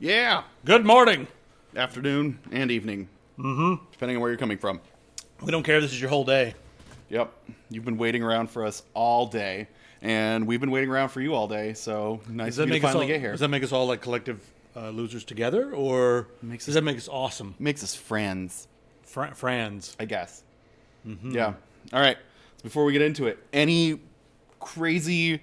Yeah. Good morning. Afternoon and evening. Mm-hmm. Depending on where you're coming from. We don't care. This is your whole day. Yep. You've been waiting around for us all day. And we've been waiting around for you all day. So nice of you to finally get here. Does that make us all like collective losers together? Or does that make us awesome? Makes us friends. Friends. I guess. Mm-hmm. Yeah. All right. So before we get into it, any crazy,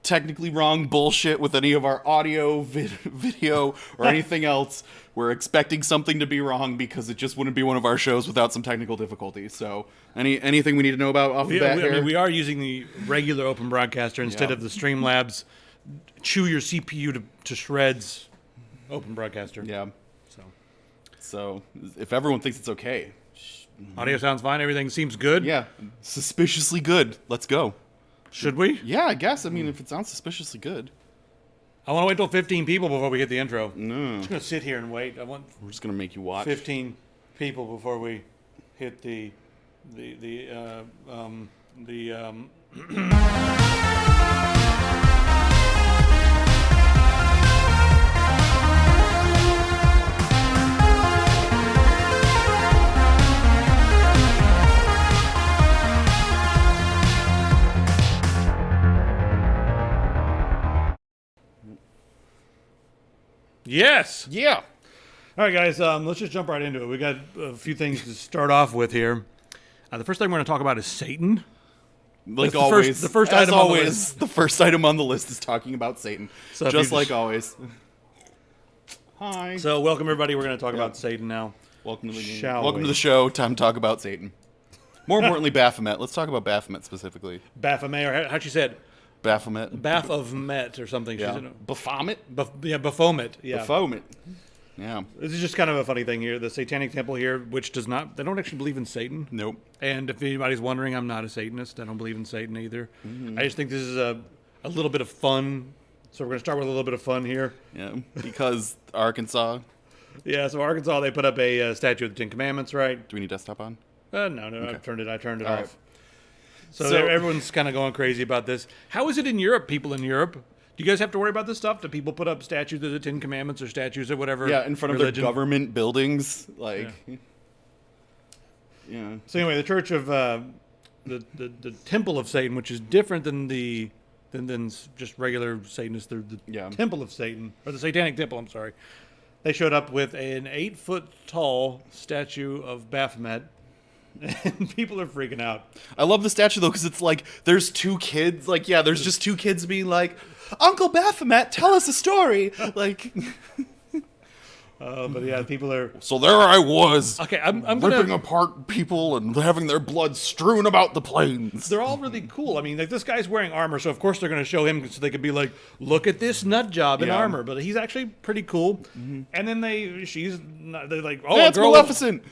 technically wrong bullshit with any of our audio, video, or anything else, we're expecting something to be wrong because it just wouldn't be one of our shows without some technical difficulties. So anything we need to know about off the bat here? I mean, we are using the regular open broadcaster instead of the Streamlabs chew your CPU to shreds open broadcaster. Yeah. So if everyone thinks it's okay. Audio sounds fine. Everything seems good. Yeah. Suspiciously good. Let's go. Should we? Yeah, I guess. I mean, if it sounds suspiciously good. I want to wait till 15 people before we hit the intro. No. I'm just going to sit here and wait. We're just going to make you watch. 15 people before we hit the Yes. Yeah. All right, guys. Let's just jump right into it. We got a few things to start off with here. The first thing we're going to talk about is Satan. Like the always, the first item on the list. The first item on the list is talking about Satan. So just like always. Hi. So welcome everybody. We're going to talk about Satan now. Welcome to the Welcome to the show. Time to talk about Satan. More importantly, Baphomet. Let's talk about Baphomet specifically. Baphomet, or how'd she say it? Baphomet. Bath of Met or something. Yeah. Baphomet? Baphomet. Yeah. Baphomet. Yeah. This is just kind of a funny thing here. The Satanic Temple here, which they don't actually believe in Satan. Nope. And if anybody's wondering, I'm not a Satanist. I don't believe in Satan either. Mm-hmm. I just think this is a little bit of fun. So we're going to start with a little bit of fun here. Yeah. Because Arkansas. Yeah, so Arkansas, they put up a statue of the Ten Commandments, right? Do we need desktop on? No, okay. I turned it off. Right. So everyone's kind of going crazy about this. How is it in Europe, people in Europe? Do you guys have to worry about this stuff? Do people put up statues of the Ten Commandments or statues or whatever? Yeah, in front of their government buildings. Like, yeah. So anyway, the Church of the Temple of Satan, which is different than than just regular Satanists, the Temple of Satan, or the Satanic Temple, I'm sorry. They showed up with an 8-foot-tall statue of Baphomet. And people are freaking out. I love the statue, though, because it's like, there's two kids. Like, yeah, there's just two kids being like, Uncle Baphomet, tell us a story. Like... But yeah, people are... So there I was, okay, I'm ripping apart people and having their blood strewn about the plains. They're all really cool. I mean, like, this guy's wearing armor, so of course they're going to show him so they could be like, look at this nut job in armor. But he's actually pretty cool. Mm-hmm. And then they're like, oh, that's Maleficent.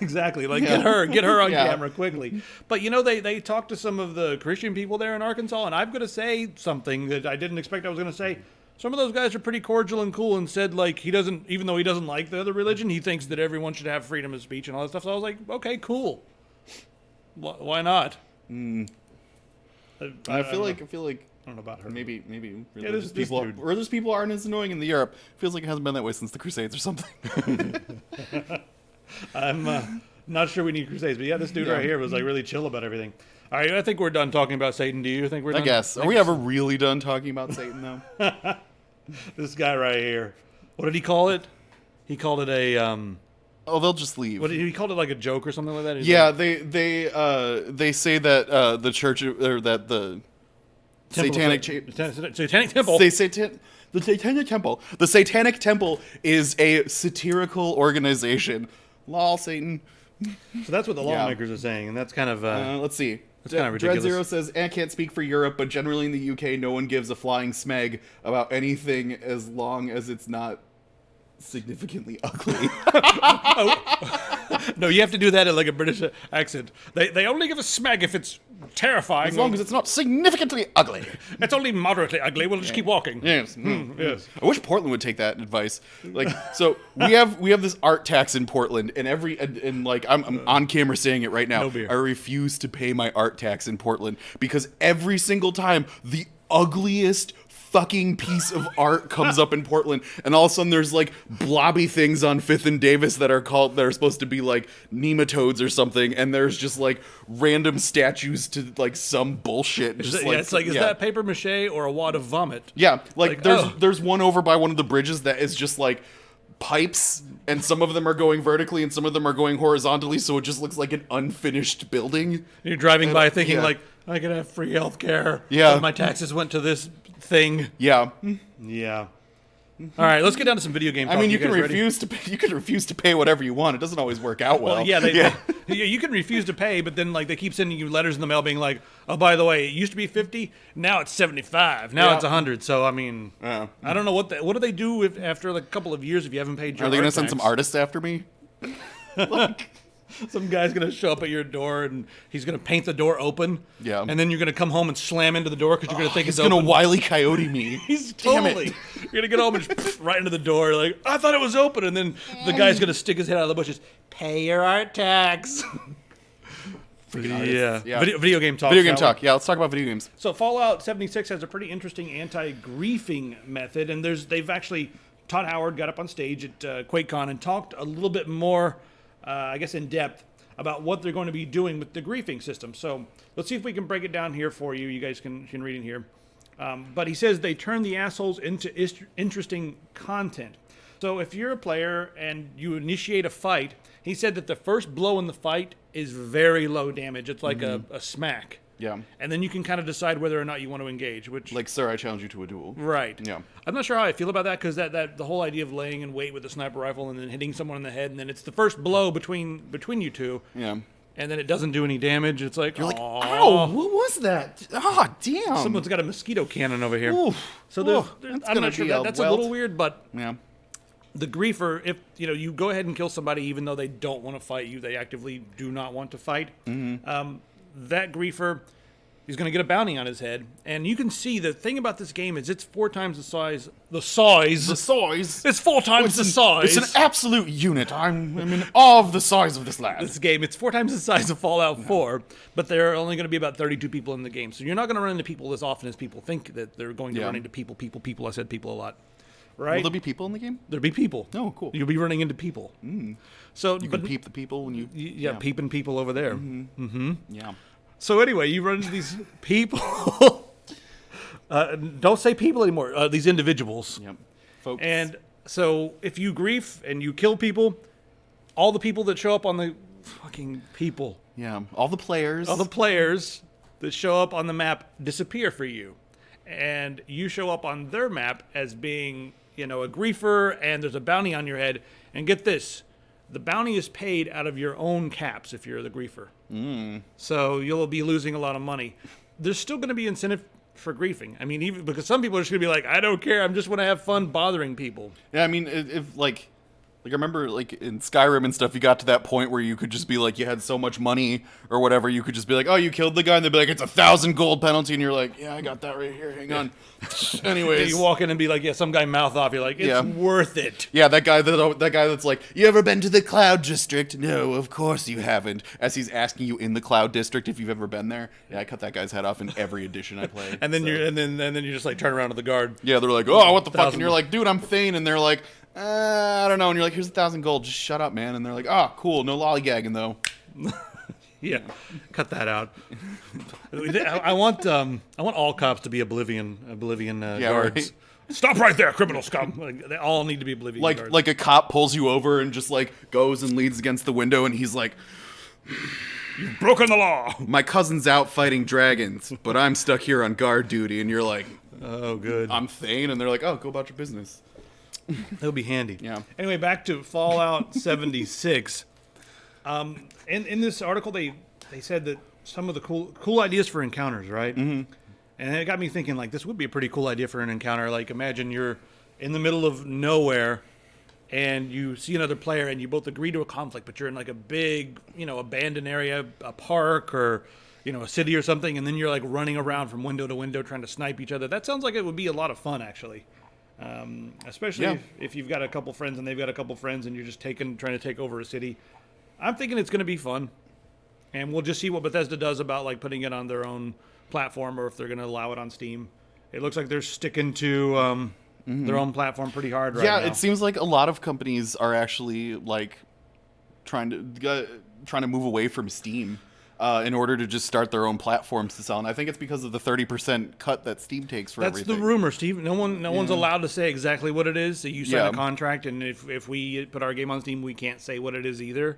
Exactly. Like, get her on camera quickly. But, you know, they talked to some of the Christian people there in Arkansas, and I'm going to say something that I didn't expect I was going to say. Some of those guys are pretty cordial and cool and said, like, even though he doesn't like the other religion, he thinks that everyone should have freedom of speech and all that stuff. So I was like, okay, cool. Why not? I feel like I don't know about her. Maybe religious people aren't as annoying in the Europe. Feels like it hasn't been that way since the Crusades or something. I'm not sure we need Crusades, but yeah, this dude right here was like really chill about everything. All right, I think we're done talking about Satan. Do you think we're done? I guess. Are we ever really done talking about Satan, though? This guy right here. What did he call it? He called it a... Oh, they'll just leave. What, he called it like a joke or something like that? Yeah, they say that the church, or that the Satanic Temple... The Satanic Temple. The Satanic Temple is a satirical organization. Lol, Satan. So that's what the lawmakers are saying, and that's kind of... let's see. That's kind of ridiculous. Dread Zero says, I can't speak for Europe, but generally in the UK, no one gives a flying smeg about anything as long as it's not significantly ugly. No, you have to do that in like a British accent. They only give a smeg if it's terrifying. As long as it's not significantly ugly. It's only moderately ugly. We'll just keep walking. Yes. Yes. I wish Portland would take that advice. Like, so we have this art tax in Portland, and like I'm on camera saying it right now. No beer. I refuse to pay my art tax in Portland because every single time the ugliest fucking piece of art comes up in Portland, and all of a sudden there's like blobby things on 5th and Davis that are supposed to be like nematodes or something, and there's just like random statues to like some bullshit. Just It's like, is that paper mache or a wad of vomit? Yeah, like there's one over by one of the bridges that is just like pipes, and some of them are going vertically and some of them are going horizontally, so it just looks like an unfinished building. You're driving by thinking like, I could have free health care. Yeah. My taxes went to this thing. Yeah. Yeah. All right, let's get down to some video game talk. I mean, you can refuse to pay whatever you want. It doesn't always work out well. Well, you can refuse to pay, but then like they keep sending you letters in the mail being like, "Oh, by the way, it used to be 50, now it's 75, now it's 100." So I mean, I don't know what do they do if after like a couple of years if you haven't paid your. Are they going to send some artists after me? Like, some guy's going to show up at your door and he's going to paint the door open. Yeah. And then you're going to come home and slam into the door because you're going to think it's open. He's going to Wile E. Coyote me. He's Damn totally. it. You're going to get home and just right into the door like, I thought it was open. And then the guy's going to stick his head out of the bushes. Pay your art tax. Yeah. Video game talk. Video game talk. Yeah, let's talk about video games. So Fallout 76 has a pretty interesting anti-griefing method. And they've actually, Todd Howard got up on stage at QuakeCon and talked a little bit more, I guess, in depth about what they're going to be doing with the griefing system. So let's see if we can break it down here for you. You guys can read in here. But he says they turn the assholes into interesting content. So if you're a player and you initiate a fight, he said that the first blow in the fight is very low damage. It's like a smack. Yeah. And then you can kind of decide whether or not you want to engage. Which, like, sir, I challenge you to a duel. Right. Yeah. I'm not sure how I feel about that because that the whole idea of laying in wait with a sniper rifle and then hitting someone in the head and then it's the first blow between you two. Yeah. And then it doesn't do any damage. It's like, you're like, ow, what was that? Ah, damn. Someone's got a mosquito cannon over here. Oof. So I'm not sure that's a little weird, but yeah. The griefer, if you go ahead and kill somebody even though they don't want to fight you, they actively do not want to fight. That griefer is going to get a bounty on his head, and you can see the thing about this game is it's 4 times the size. The size. It's 4 times the size. It's an absolute unit. I'm in awe of the size of this lad. This game, it's 4 times the size of Fallout 4, but there are only going to be about 32 people in the game, so you're not going to run into people as often as people think that they're going to run into people. I said people a lot. Right? Will there be people in the game? There'll be people. Oh, cool. You'll be running into people. So you can peep the people when you... Yeah, peeping people over there. Yeah. So anyway, you run into these people. Don't say people anymore. These individuals. Yep. Folks. And so if you grief and you kill people, all the people that show up on the fucking people. Yeah. All the players that show up on the map disappear for you. And you show up on their map as being, a griefer, and there's a bounty on your head. And get this, the bounty is paid out of your own caps if you're the griefer. So you'll be losing a lot of money. There's still going to be incentive for griefing. I mean, even because some people are just going to be like, I don't care, I'm just want to have fun bothering people. Yeah, I mean, if I remember, like, in Skyrim and stuff, you got to that point where you could just be like, you had so much money or whatever, you could just be like, oh, you killed the guy, and they'd be like, it's 1,000 gold penalty, and you're like, yeah, I got that right here, hang on. Anyways. You walk in and be like, yeah, some guy mouth off, you're like, it's worth it. Yeah, that guy that's like, you ever been to the Cloud District? No, of course you haven't. As he's asking you in the Cloud District if you've ever been there. Yeah, I cut that guy's head off in every edition I play. And then you just like turn around to the guard. Yeah, they're like, oh, what the fuck? And you're like, dude, I'm Thane, and they're like, I don't know, and you're like, here's 1,000 gold, just shut up, man. And they're like, oh, cool, no lollygagging though. Yeah, cut that out. I want all cops to be Oblivion guards. Right? Stop right there, criminal scum! Like, they all need to be Oblivion guards. Like a cop pulls you over and just like goes and leans against the window, and he's like, you've broken the law. My cousin's out fighting dragons, but I'm stuck here on guard duty. And you're like, oh, good. I'm Thane, and they're like, oh, go about your business. That'll be handy. Yeah. Anyway, back to Fallout 76. In this article, they said that some of the cool ideas for encounters, right? And it got me thinking, like, this would be a pretty cool idea for an encounter. Like, imagine you're in the middle of nowhere, and you see another player, and you both agree to a conflict, but you're in, like, a big, abandoned area, a park, or, a city or something, and then you're, like, running around from window to window trying to snipe each other. That sounds like it would be a lot of fun, actually. Especially if you've got a couple friends and they've got a couple friends and you're just trying to take over a city. I'm thinking it's going to be fun, and we'll just see what Bethesda does about like putting it on their own platform or if they're going to allow it on Steam. It looks like they're sticking to their own platform pretty hard right now. Yeah, it seems like a lot of companies are actually like trying to move away from Steam in order to just start their own platforms to sell. And I think it's because of the 30% cut that Steam takes for everything. That's the rumor, Steve. No one's allowed to say exactly what it is. So you sign a contract, and if we put our game on Steam, we can't say what it is either.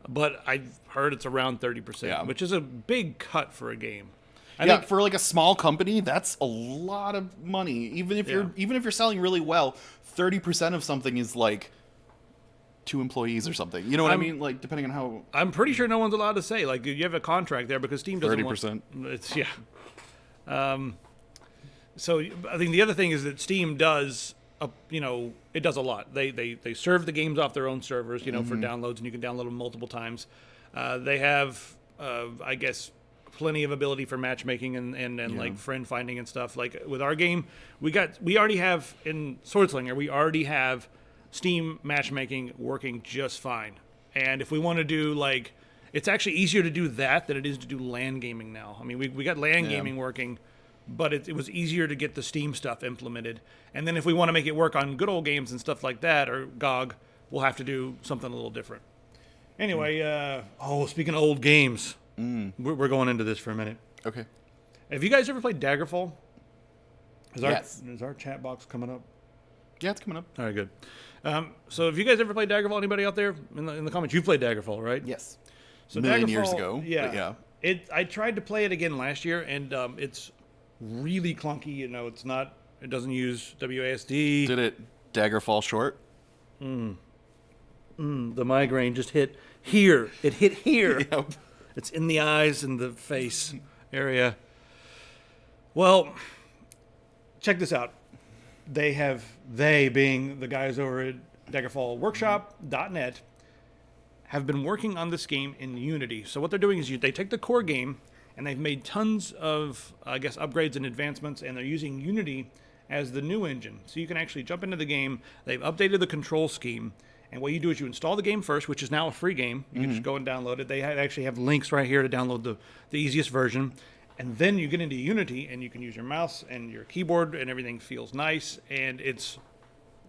But I've heard it's around 30%, which is a big cut for a game. I think for like a small company, that's a lot of money. Even if you're selling really well, 30% of something is like 2 employees or something. You know what I mean? Like, depending on how... I'm pretty sure no one's allowed to say. Like, you have a contract there because Steam doesn't 30%. It's, so I think the other thing is that Steam does, it does a lot. They serve the games off their own servers, for downloads, and you can download them multiple times. They have, I guess, plenty of ability for matchmaking and like friend finding and stuff. Like with our game, we already have in Swordslinger, we already have Steam matchmaking working just fine. And if we want to do like, it's actually easier to do that than it is to do LAN gaming now. I mean, we got LAN gaming working, but it was easier to get the Steam stuff implemented. And then if we want to make it work on good old games and stuff like that, or GOG, we'll have to do something a little different. Anyway, speaking of old games, we're going into this for a minute. Okay. Have you guys ever played Daggerfall? Yes. Is our chat box coming up? Yeah, it's coming up. All right, good. So have you guys ever played Daggerfall? Anybody out there in the comments? You've played Daggerfall, right? Yes. So a million Daggerfall, years ago. Yeah. But yeah. I tried to play it again last year, and it's really clunky. It doesn't use WASD. Did it Daggerfall short? The migraine just hit here. It hit here. Yep. It's in the eyes and the face area. Well, check this out. They being the guys over at Daggerfallworkshop.net, have been working on this game in Unity. So what they're doing is they take the core game and they've made tons of, I guess, upgrades and advancements, and they're using Unity as the new engine. So you can actually jump into the game. They've updated the control scheme. And what you do is you install the game first, which is now a free game. You can just go and download it. They actually have links right here to download the easiest version. And then you get into Unity, and you can use your mouse and your keyboard, and everything feels nice. And it's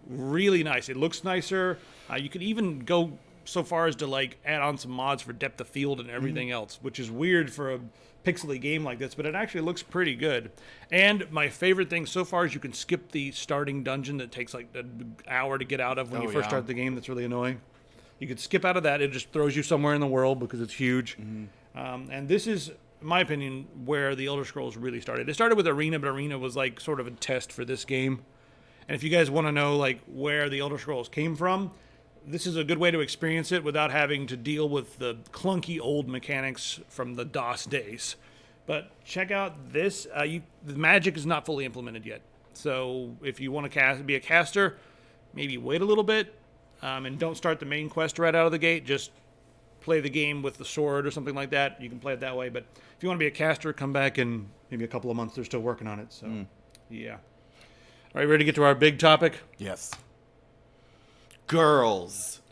really nice. It looks nicer. You can even go so far as to like add on some mods for depth of field and everything else, which is weird for a pixely game like this, but it actually looks pretty good. And my favorite thing so far is you can skip the starting dungeon that takes like an hour to get out of when you first start the game. That's really annoying. You could skip out of that. It just throws you somewhere in the world because it's huge. And this is, in my opinion, where the Elder Scrolls really started. It started with Arena, but Arena was like sort of a test for this game. And if you guys want to know like where the Elder Scrolls came from, this is a good way to experience it without having to deal with the clunky old mechanics from the DOS days. But check out this. The magic is not fully implemented yet. So if you want to be a caster, maybe wait a little bit and don't start the main quest right out of the gate. Just play the game with the sword or something like that. You can play it that way. But if you want to be a caster, come back in maybe a couple of months. They're still working on it. So, yeah. All right, ready to get to our big topic? Yes. Girls.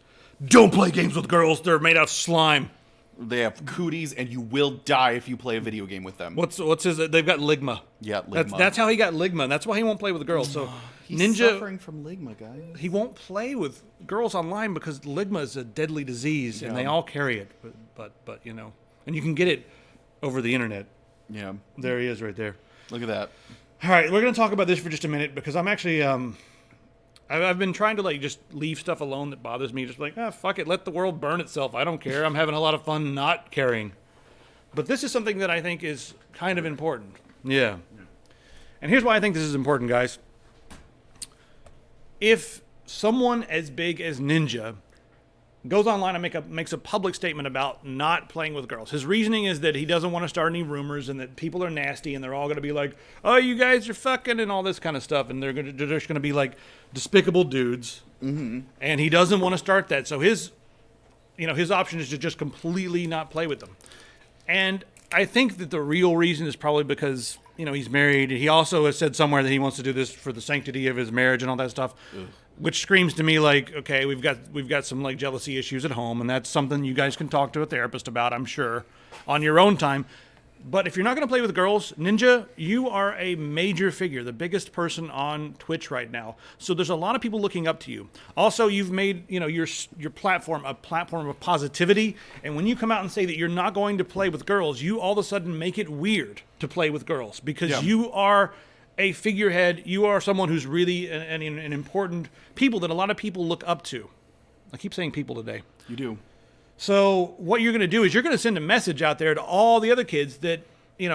Don't play games with girls. They're made out of slime. They have cooties, and you will die if you play a video game with them. What's his? They've got ligma. Yeah, ligma. That's how he got ligma, and that's why he won't play with girls. So He's Ninja suffering from ligma, guys. He won't play with girls online because ligma is a deadly disease, and they all carry it. But and you can get it over the internet. Yeah, there he is, right there. Look at that. All right, we're gonna talk about this for just a minute because I'm actually I've been trying to like just leave stuff alone that bothers me. Just like, fuck it, let the world burn itself. I don't care. I'm having a lot of fun not caring. But this is something that I think is kind of important. Yeah. And here's why I think this is important, guys. If someone as big as Ninja goes online and makes a public statement about not playing with girls. His reasoning is that he doesn't want to start any rumors and that people are nasty and they're all going to be like, oh, you guys are fucking and all this kind of stuff. And they're just going to be like despicable dudes. And he doesn't want to start that. So his option is to just completely not play with them. And I think that the real reason is probably because, he's married. He also has said somewhere that he wants to do this for the sanctity of his marriage and all that stuff. Which screams to me like, okay, we've got some like jealousy issues at home, and that's something you guys can talk to a therapist about, I'm sure, on your own time. But if you're not going to play with girls, Ninja, you are a major figure, the biggest person on Twitch right now. So there's a lot of people looking up to you. Also, you've made, your platform a platform of positivity. And when you come out and say that you're not going to play with girls, you all of a sudden make it weird to play with girls because you are a figurehead. You are someone who's really an important people that a lot of people look up to. I keep saying people today. You do. So what you're going to do is you're going to send a message out there to all the other kids that,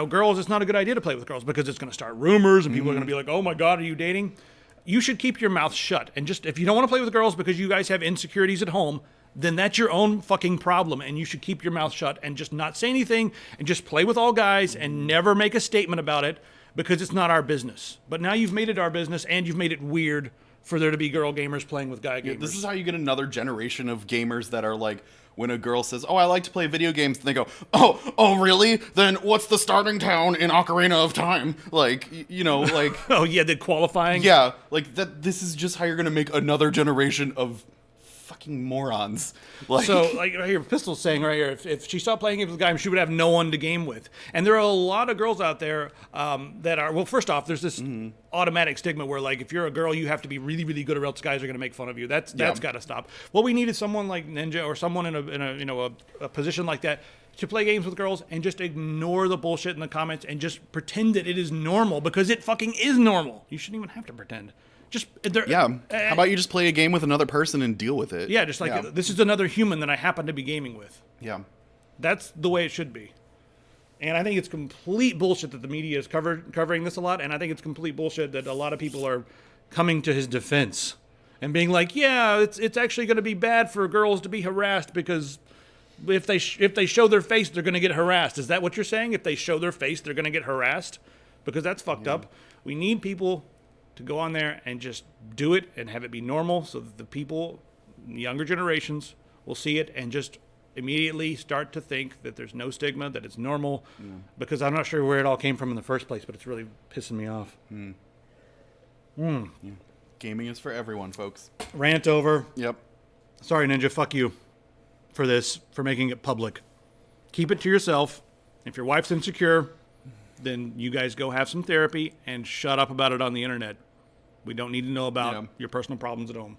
girls, it's not a good idea to play with girls because it's going to start rumors and people are going to be like, oh my God, are you dating? You should keep your mouth shut. And just, if you don't want to play with girls because you guys have insecurities at home, then that's your own fucking problem. And you should keep your mouth shut and just not say anything and just play with all guys and never make a statement about it because it's not our business. But now you've made it our business and you've made it weird for there to be girl gamers playing with guy gamers. This is how you get another generation of gamers that are like, when a girl says, oh, I like to play video games, and they go, oh, really? Then what's the starting town in Ocarina of Time? Like, like... Oh, yeah, the qualifying? Yeah, like, this is just how you're going to make another generation of fucking morons. So, like, right here, Pistol's saying right here, if she stopped playing games with guys, she would have no one to game with. And there are a lot of girls out there that are, well, first off, there's this automatic stigma where, like, if you're a girl, you have to be really, really good or else guys are going to make fun of you. That's got to stop. What we need is someone like Ninja or someone in a position like that to play games with girls and just ignore the bullshit in the comments and just pretend that it is normal because it fucking is normal. You shouldn't even have to pretend. How about you just play a game with another person and deal with it? Yeah, just like this is another human that I happen to be gaming with. Yeah. That's the way it should be. And I think it's complete bullshit that the media is covering this a lot, and I think it's complete bullshit that a lot of people are coming to his defense and being like, yeah, it's actually going to be bad for girls to be harassed because if they show their face, they're going to get harassed. Is that what you're saying? If they show their face, they're going to get harassed? Because that's fucked up. We need people to go on there and just do it and have it be normal so that the people, younger generations, will see it and just immediately start to think that there's no stigma, that it's normal, because I'm not sure where it all came from in the first place, but it's really pissing me off. Yeah. Gaming is for everyone, folks. Rant over. Yep. Sorry, Ninja, fuck you for this, for making it public. Keep it to yourself. If your wife's insecure, then you guys go have some therapy and shut up about it on the internet. We don't need to know about your personal problems at home.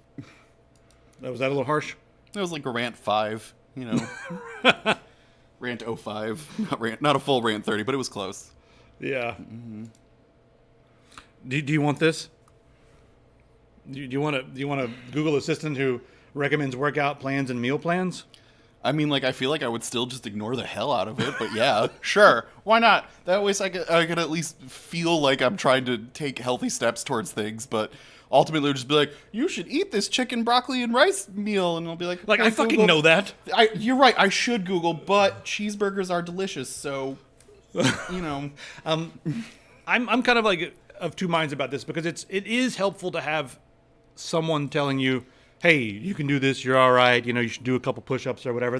Was that a little harsh? That was like a rant 5, Rant 05. Not a full rant 30, but it was close. Yeah. Do you want this? Do you want a Google Assistant who recommends workout plans and meal plans? I mean, like, I feel like I would still just ignore the hell out of it, but yeah, sure. Why not? That way I could at least feel like I'm trying to take healthy steps towards things, but ultimately it'll just be like, you should eat this chicken, broccoli, and rice meal, and I'll be like, I fucking know that. You're right, I should Google, but cheeseburgers are delicious, so, I'm kind of like of two minds about this, because it is helpful to have someone telling you, hey, you can do this, you're all right, you should do a couple push-ups or whatever.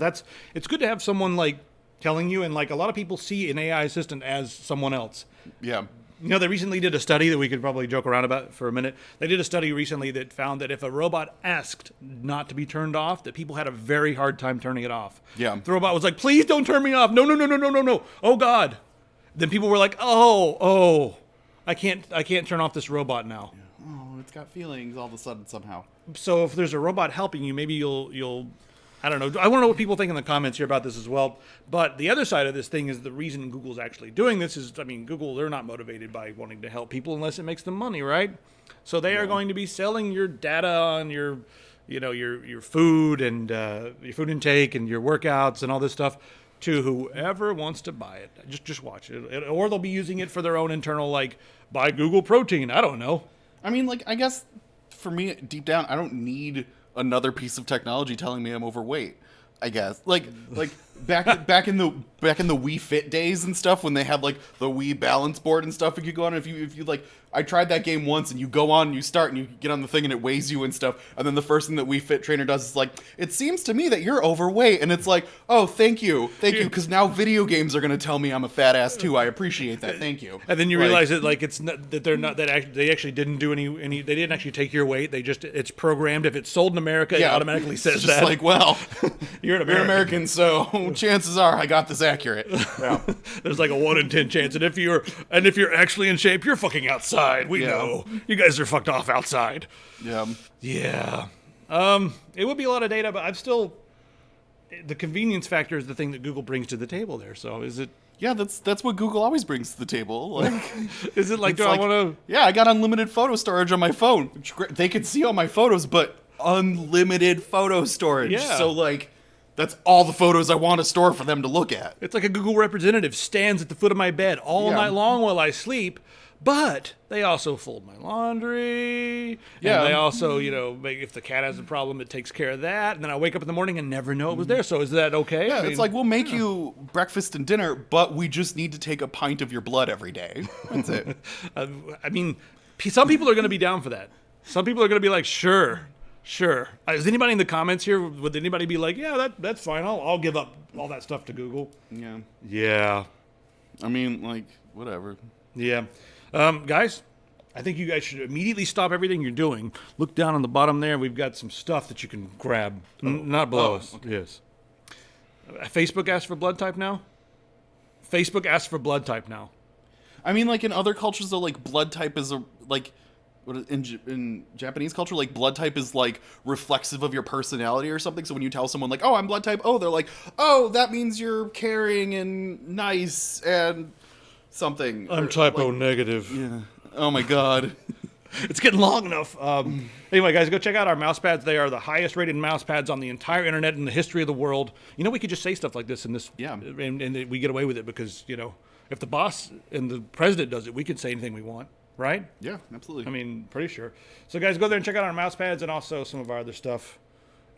It's good to have someone, like, telling you, and, like, a lot of people see an AI assistant as someone else. Yeah. They recently did a study that we could probably joke around about for a minute. They did a study recently that found that if a robot asked not to be turned off, that people had a very hard time turning it off. Yeah. The robot was like, please don't turn me off. No. Oh, God. Then people were like, oh, I can't turn off this robot now. Oh, it's got feelings all of a sudden somehow. So if there's a robot helping you, maybe you'll I don't know. I want to know what people think in the comments here about this as well. But the other side of this thing is the reason Google's actually doing this is, Google, they're not motivated by wanting to help people unless it makes them money, right? So they are going to be selling your data on your food and your food intake and your workouts and all this stuff to whoever wants to buy it. Just watch it. Or they'll be using it for their own internal, like, buy Google protein. I don't know. I guess for me, deep down, I don't need another piece of technology telling me I'm overweight. I guess like back in the Wii Fit days and stuff when they had like the Wii balance board and stuff you could go on. If you like I tried that game once, and you go on, and you start, and you get on the thing, and it weighs you and stuff. And then the first thing that Wii Fit Trainer does is like, it seems to me that you're overweight. And it's like, oh, thank you, because now video games are going to tell me I'm a fat ass too. I appreciate that. Thank you. And then you realize that like it's not, that they're not that they actually didn't do any. They didn't actually take your weight. They just it's programmed. If it's sold in America, it automatically says it's just that. Like, well, you're an American. You're American, so chances are I got this accurate. Yeah. There's like a 1 in 10 chance, and if you're actually in shape, you're fucking outside. We know. You guys are fucked off outside. Yeah. Yeah. It would be a lot of data, but I'm still... The convenience factor is the thing that Google brings to the table there. So is it... Yeah, that's what Google always brings to the table. Like, is it like, do I want to... Yeah, I got unlimited photo storage on my phone. They could see all my photos, but unlimited photo storage. Yeah. So, like... That's all the photos I want to store for them to look at. It's like a Google representative stands at the foot of my bed all night long while I sleep, but they also fold my laundry. Yeah. And they also, if the cat has a problem, it takes care of that. And then I wake up in the morning and never know it was there. So is that okay? Yeah, it's like, we'll make you breakfast and dinner, but we just need to take a pint of your blood every day. That's it. I mean, some people are going to be down for that. Some people are going to be like, sure. Is anybody in the comments here? Would anybody be like, yeah, that's fine. I'll give up all that stuff to Google. Yeah. Yeah. I mean, like, whatever. Yeah. Guys, I think you guys should immediately stop everything you're doing. Look down on the bottom there. We've got some stuff that you can grab. Not below us. Okay. Yes. Facebook asks for blood type now? Facebook asks for blood type now. I mean, like, in other cultures, though, like, blood type is in Japanese culture, like, blood type is like reflexive of your personality or something. So when you tell someone like, oh, I'm blood type O, they're like, oh, that means you're caring and nice and something. I'm type O negative. Yeah. Oh my god. It's getting long enough. Anyway, guys, go check out our mouse pads. They are the highest rated mouse pads on the entire internet in the history of the world. We could just say stuff like this in this, and we get away with it because if the boss and the president does it, we can say anything we want. Right? Yeah, absolutely. I mean, pretty sure. So, guys, go there and check out our mouse pads and also some of our other stuff.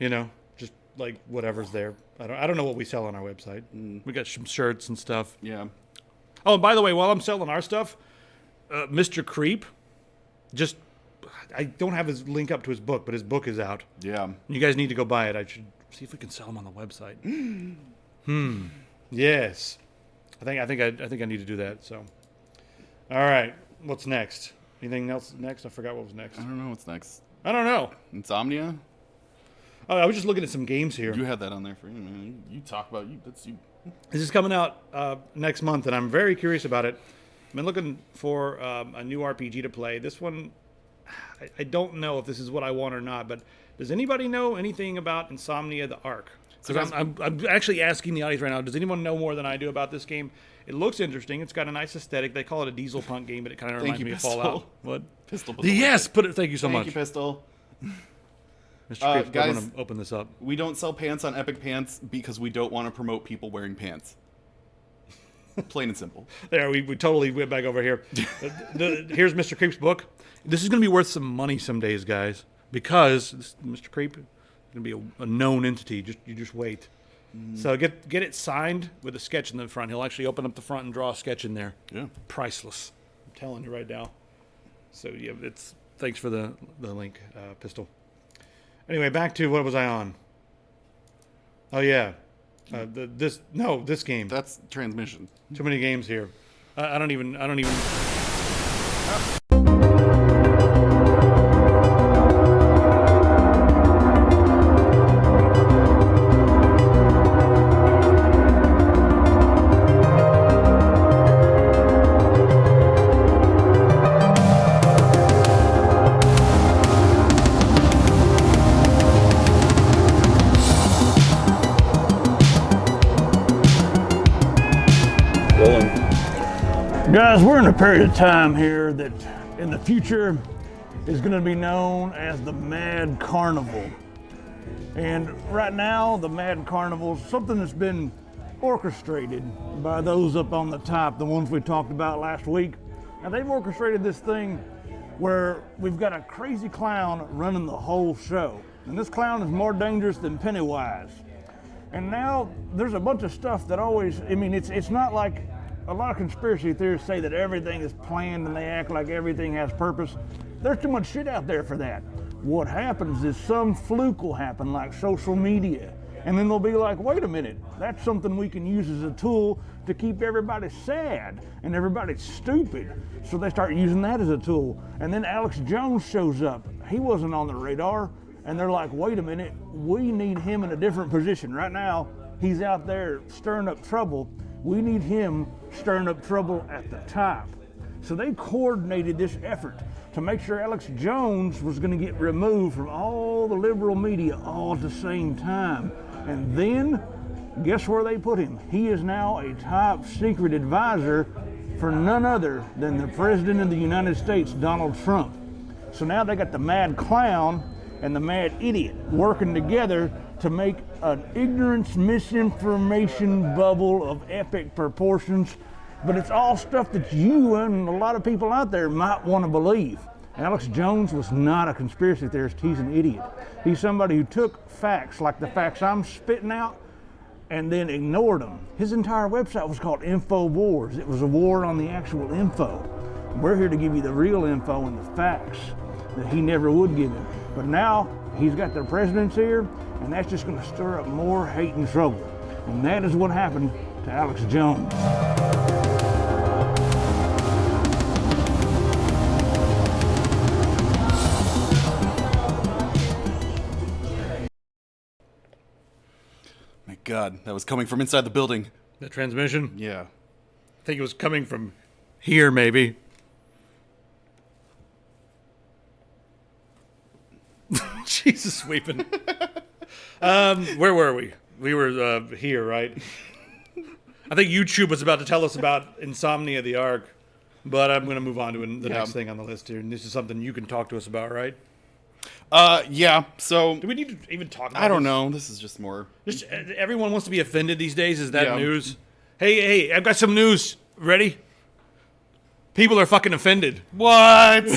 Just like whatever's there. I don't know what we sell on our website. We got some shirts and stuff. Yeah. Oh, and by the way, while I'm selling our stuff, MrCreeep, I don't have his link up to his book, but his book is out. Yeah. You guys need to go buy it. I should see if we can sell them on the website. Yes. I think I need to do that. So, all right. What's next? Anything else next? I forgot what was next. I don't know what's next. I don't know. Insomnia? Oh, I was just looking at some games here. You had that on there for you, man. You talk about you. That's you. This is coming out next month, and I'm very curious about it. I've been looking for a new RPG to play. This one, I don't know if this is what I want or not, but does anybody know anything about Insomnia the Arc? Because I'm actually asking the audience right now, does anyone know more than I do about this game? It looks interesting. It's got a nice aesthetic. They call it a diesel punk game, but it kind of reminds me of Fallout. What? Pistol. Yes, thank you so much. Thank you, Pistol. Mr. Creeps, guys, I want to open this up. We don't sell pants on Epic Pants because we don't want to promote people wearing pants. Plain and simple. There, we totally went back over here. Here's Mr. Creep's book. This is going to be worth some money some days, guys, because Mr. Creep is going to be a known entity. You just wait. So get it signed with a sketch in the front. He'll actually open up the front and draw a sketch in there. Yeah. Priceless. I'm telling you right now. So yeah, thanks for the link, Pistol. Anyway, back to what was I on? Oh yeah, this game. That's transmission. Too many games here. I don't even. Guys, we're in a period of time here that in the future is going to be known as the Mad Carnival. And right now, the Mad Carnival is something that's been orchestrated by those up on the top, the ones we talked about last week. Now, they've orchestrated this thing where we've got a crazy clown running the whole show. And this clown is more dangerous than Pennywise. And now there's a bunch of stuff that always, it's not like a lot of conspiracy theorists say that everything is planned and they act like everything has purpose. There's too much shit out there for that. What happens is some fluke will happen, like social media. And then they'll be like, wait a minute, that's something we can use as a tool to keep everybody sad and everybody stupid. So they start using that as a tool. And then Alex Jones shows up. He wasn't on the radar. And they're like, wait a minute, we need him in a different position. Right now, he's out there stirring up trouble. We need him stirring up trouble at the top. So they coordinated this effort to make sure Alex Jones was going to get removed from all the liberal media all at the same time. And then, guess where they put him? He is now a top secret advisor for none other than the President of the United States, Donald Trump. So now they got the mad clown and the mad idiot working together to make an ignorance misinformation bubble of epic proportions. But it's all stuff that you and a lot of people out there might want to believe. Alex Jones was not a conspiracy theorist, he's an idiot. He's somebody who took facts, like the facts I'm spitting out, and then ignored them. His entire website was called InfoWars. It was a war on the actual info. We're here to give you the real info and the facts that he never would give him. But now, he's got the president's ear, and that's just gonna stir up more hate and trouble. And that is what happened to Alex Jones. My God, that was coming from inside the building. The transmission? Yeah. I think it was coming from here, maybe. Jesus, sweeping. Where were we? We were here, right? I think YouTube was about to tell us about Insomnia the Ark, but I'm going to move on to the next thing on the list here. And this is something you can talk to us about, right? Yeah, so... Do we need to even talk about I don't know. This is just more... Just, everyone wants to be offended these days. Is that news? Hey, I've got some news. Ready? People are fucking offended. What?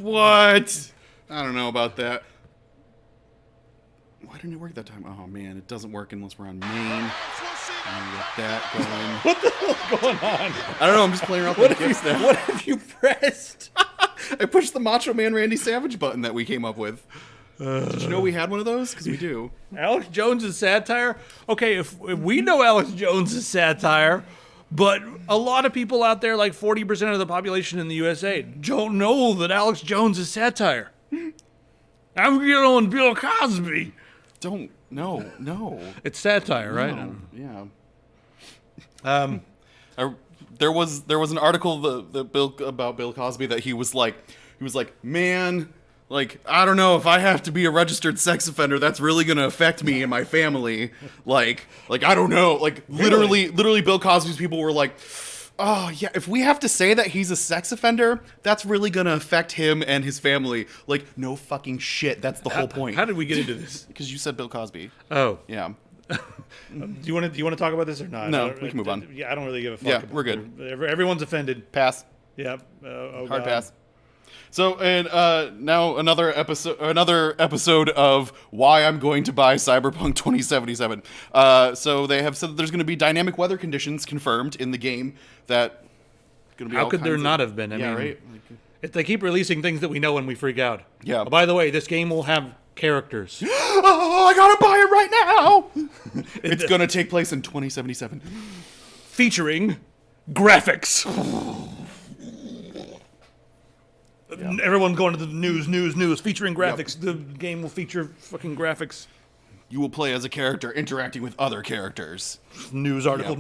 What? I don't know about that. Why didn't it work that time? Oh, man, it doesn't work unless we're on main. And get that going. What the hell's going on? I don't know. I'm just playing around with the gifts now. What have you pressed? I pushed the Macho Man Randy Savage button that we came up with. Did you know we had one of those? Because we do. Alex Jones is satire? Okay, if we know Alex Jones is satire, but a lot of people out there, like 40% of the population in the USA, don't know that Alex Jones is satire. I'm getting on Bill Cosby. No. It's satire, right? No. Yeah. There was an article about Bill Cosby that he was like, man, like, I don't know if I have to be a registered sex offender, that's really gonna affect me and my family. Like I don't know. Like literally Bill Cosby's people were like, oh yeah, if we have to say that he's a sex offender, that's really gonna affect him and his family. Like, no fucking shit. That's the whole point. How did we get into this? Because you said Bill Cosby. Oh. Yeah. Do you want to talk about this or not? No, we can move on. Yeah, I don't really give a fuck. Yeah, we're good. Everyone's offended. Pass. Yeah. Hard pass. So, and now another episode of why I'm going to buy Cyberpunk 2077. So they have said that there's going to be dynamic weather conditions confirmed in the game. That going to be. How could there not have been? I mean, right. If they keep releasing things that we know and we freak out. Yeah. Oh, by the way, this game will have characters. Oh, I gotta buy it right now. It's gonna take place in 2077, featuring graphics. Everyone going to the news, featuring graphics. Yep. The game will feature fucking graphics. You will play as a character interacting with other characters. News article.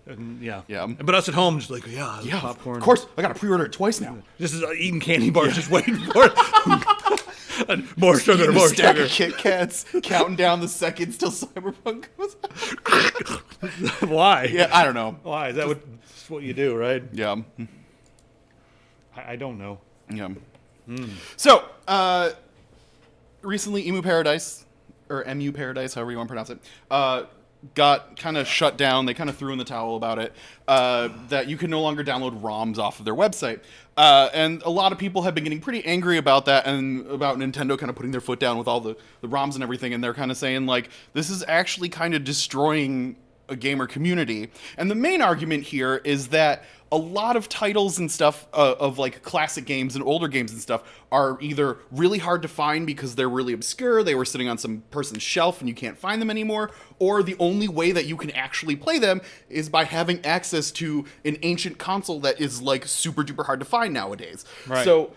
And yeah. But us at home, just like, popcorn. Of course, I gotta pre-order it twice now. This is eating candy bars, just waiting for it. More sugar, more stack sugar. Of Kit Kats, counting down the seconds till Cyberpunk comes out. Why? Yeah, I don't know. Why? Is that what you do, right? Yeah. I don't know. Yeah. So, recently Emuparadise, or Emuparadise, however you want to pronounce it, got kind of shut down. They kind of threw in the towel about it, that you can no longer download ROMs off of their website. And a lot of people have been getting pretty angry about that and about Nintendo kind of putting their foot down with all the ROMs and everything. And they're kind of saying, like, this is actually kind of destroying a gamer community. And the main argument here is that a lot of titles and stuff of like classic games and older games and stuff are either really hard to find because they're really obscure, they were sitting on some person's shelf and you can't find them anymore, or the only way that you can actually play them is by having access to an ancient console that is like super duper hard to find nowadays. Right. So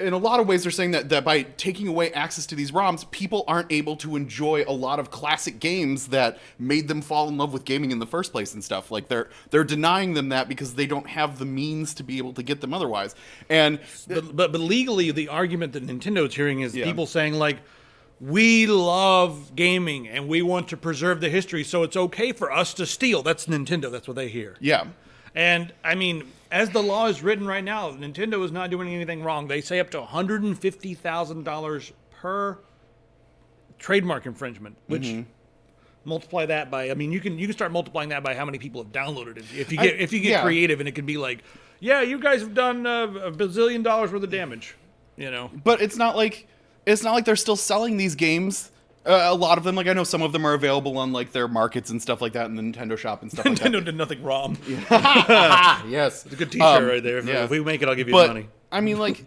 in a lot of ways, they're saying that by taking away access to these ROMs, people aren't able to enjoy a lot of classic games that made them fall in love with gaming in the first place and stuff. Like they're denying them that because they don't have the means to be able to get them otherwise. And but legally, the argument that Nintendo's hearing is people saying like, we love gaming and we want to preserve the history, so it's okay for us to steal. That's Nintendo. That's what they hear. Yeah. And, I mean, as the law is written right now, Nintendo is not doing anything wrong. They say up to $150,000 per trademark infringement, which multiply that by, I mean, you can start multiplying that by how many people have downloaded it. If you get creative, and it can be like, yeah, you guys have done $1 bazillion worth of damage, you know. But it's not like they're still selling these games. A lot of them, like I know some of them are available on like their markets and stuff like that in the Nintendo shop and stuff like that. Nintendo did nothing wrong. Yes. It's a good t-shirt right there. If we make it, I'll give you money. I mean, like,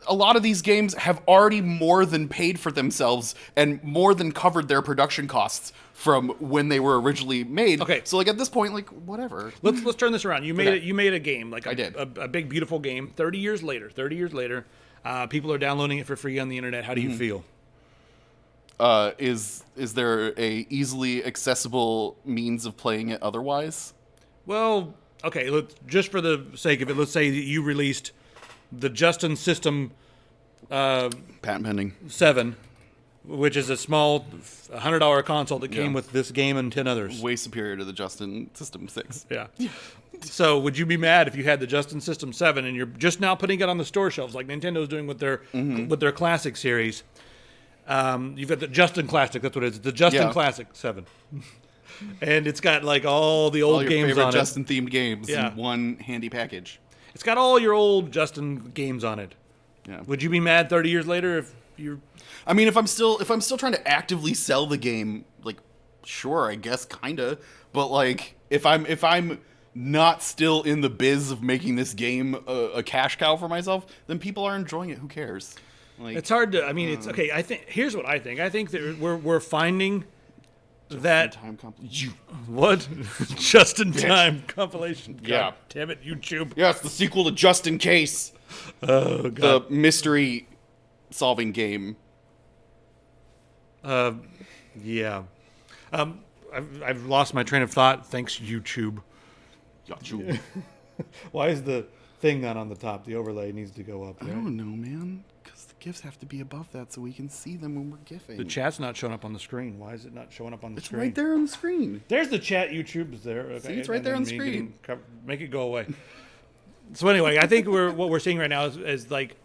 a lot of these games have already more than paid for themselves and more than covered their production costs from when they were originally made. Okay. So, like, at this point, like, whatever. Let's turn this around. You made a game, like I did. A big, beautiful game. 30 years later, people are downloading it for free on the internet. How do you feel? Is there a easily accessible means of playing it otherwise? Well, okay, just for the sake of it, let's say that you released the Justin System Patent pending. 7, which is a small $100 console that came with this game and 10 others. Way superior to the Justin System 6. Yeah. So would you be mad if you had the Justin System 7 and you're just now putting it on the store shelves like Nintendo's doing with their Classic series? You've got the Justin Classic, that's what it is. The Justin Classic 7. And it's got like all the old games on it. Justin themed games in one handy package. It's got all your old Justin games on it. Yeah. Would you be mad 30 years later if you're... I mean, if I'm still trying to actively sell the game, like, sure, I guess, kinda. But like, if I'm not still in the biz of making this game a cash cow for myself, then people are enjoying it. Who cares? Like, it's hard to. I mean, it's okay. I think here's what I think. I think that we're finding that what just in time compilation. God damn it, YouTube. Yeah, it's the sequel to Just in Case. Oh God. The mystery solving game. Yeah. I've lost my train of thought. Thanks, YouTube. YouTube. Why is the thing not on the top? The overlay needs to go up. Right? I don't know, man. Because the GIFs have to be above that so we can see them when we're GIFing. The chat's not showing up on the screen. Why is it not showing up on the screen? It's right there on the screen. There's the chat. YouTube is there. Okay. See, it's right there on the screen. Make it go away. So anyway, I think what we're seeing right now is like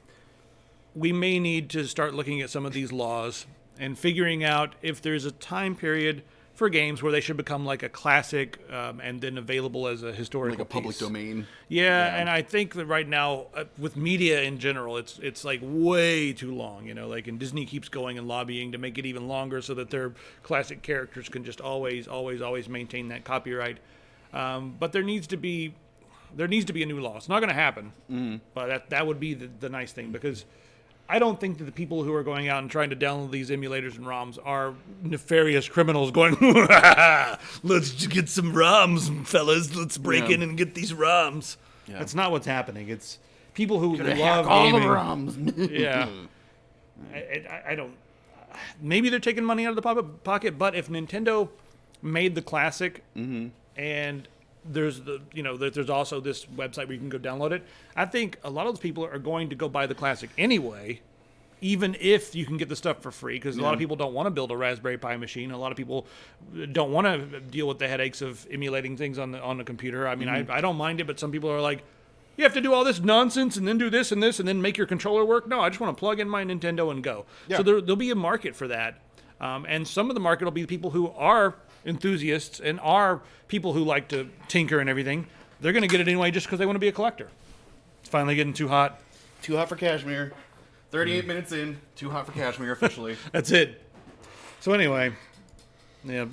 we may need to start looking at some of these laws and figuring out if there's a time period for games where they should become like a classic and then available as a historical like a public piece. domain. Yeah, and I think that right now with media in general, it's like way too long. You know, like and Disney keeps going and lobbying to make it even longer so that their classic characters can just always maintain that copyright. But there needs to be a new law. It's not going to happen, but that would be the nice thing because I don't think that the people who are going out and trying to download these emulators and ROMs are nefarious criminals going, let's get some ROMs, fellas. Let's break in and get these ROMs. Yeah. That's not what's happening. It's people who love all gaming. the ROMs. Yeah. I don't... Maybe they're taking money out of the pocket, but if Nintendo made the classic and there's there's also this website where you can go download it. I think a lot of those people are going to go buy the classic anyway, even if you can get the stuff for free, because a lot of people don't want to build a Raspberry Pi machine. A lot of people don't want to deal with the headaches of emulating things on the computer. I mean, I don't mind it, but some people are like, you have to do all this nonsense and then do this and this and then make your controller work. No, I just want to plug in my Nintendo and go. Yeah. So there'll be a market for that. And some of the market will be people who are enthusiasts and are people who like to tinker and everything. They're going to get it anyway just because they want to be a collector. It's finally getting too hot. Too hot for Kashmir. 38 minutes in. Too hot for Kashmir officially. That's it. So anyway, yeah,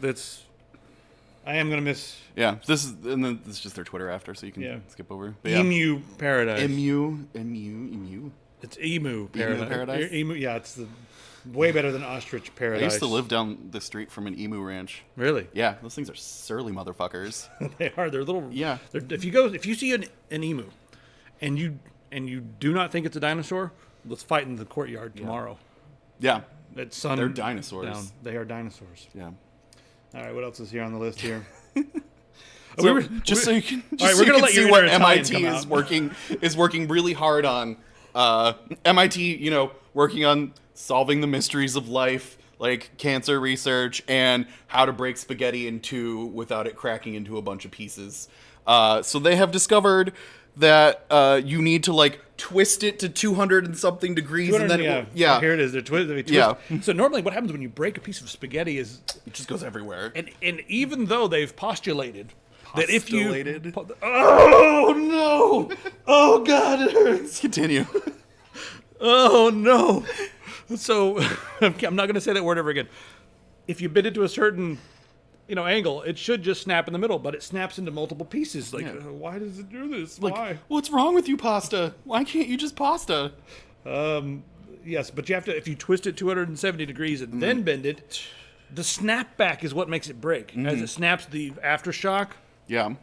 I am gonna miss. Yeah, this is just their Twitter after, so you can skip over. But Emu Paradise. Emu. It's Emu Paradise. Emu Paradise. Yeah, it's way better than Ostrich Paradise. I used to live down the street from an emu ranch. Really? Yeah, those things are surly motherfuckers. They are. They're little. Yeah. If you see an emu, and you do not think it's a dinosaur, let's fight in the courtyard tomorrow. Yeah. At sun. They're dinosaurs. Down. They are dinosaurs. Yeah. All right. What else is here on the list here? So you can see what MIT is working really hard on. MIT, working on solving the mysteries of life, like cancer research and how to break spaghetti in two without it cracking into a bunch of pieces. So they have discovered that you need to twist it to 200 and something degrees, and then here it is. They're twist. Yeah. So normally, what happens when you break a piece of spaghetti is it just goes everywhere. And even though they've postulated that if you oh no, oh god, it hurts. Continue. Oh no. So I'm not going to say that word ever again. If you bend it to a certain angle, it should just snap in the middle, but it snaps into multiple pieces. Why does it do this? Why? What's wrong with you, pasta? Why can't you just pasta? Yes, but you have to, if you twist it 270 degrees and then bend it, the snapback is what makes it break. As it snaps, the aftershock. Yeah.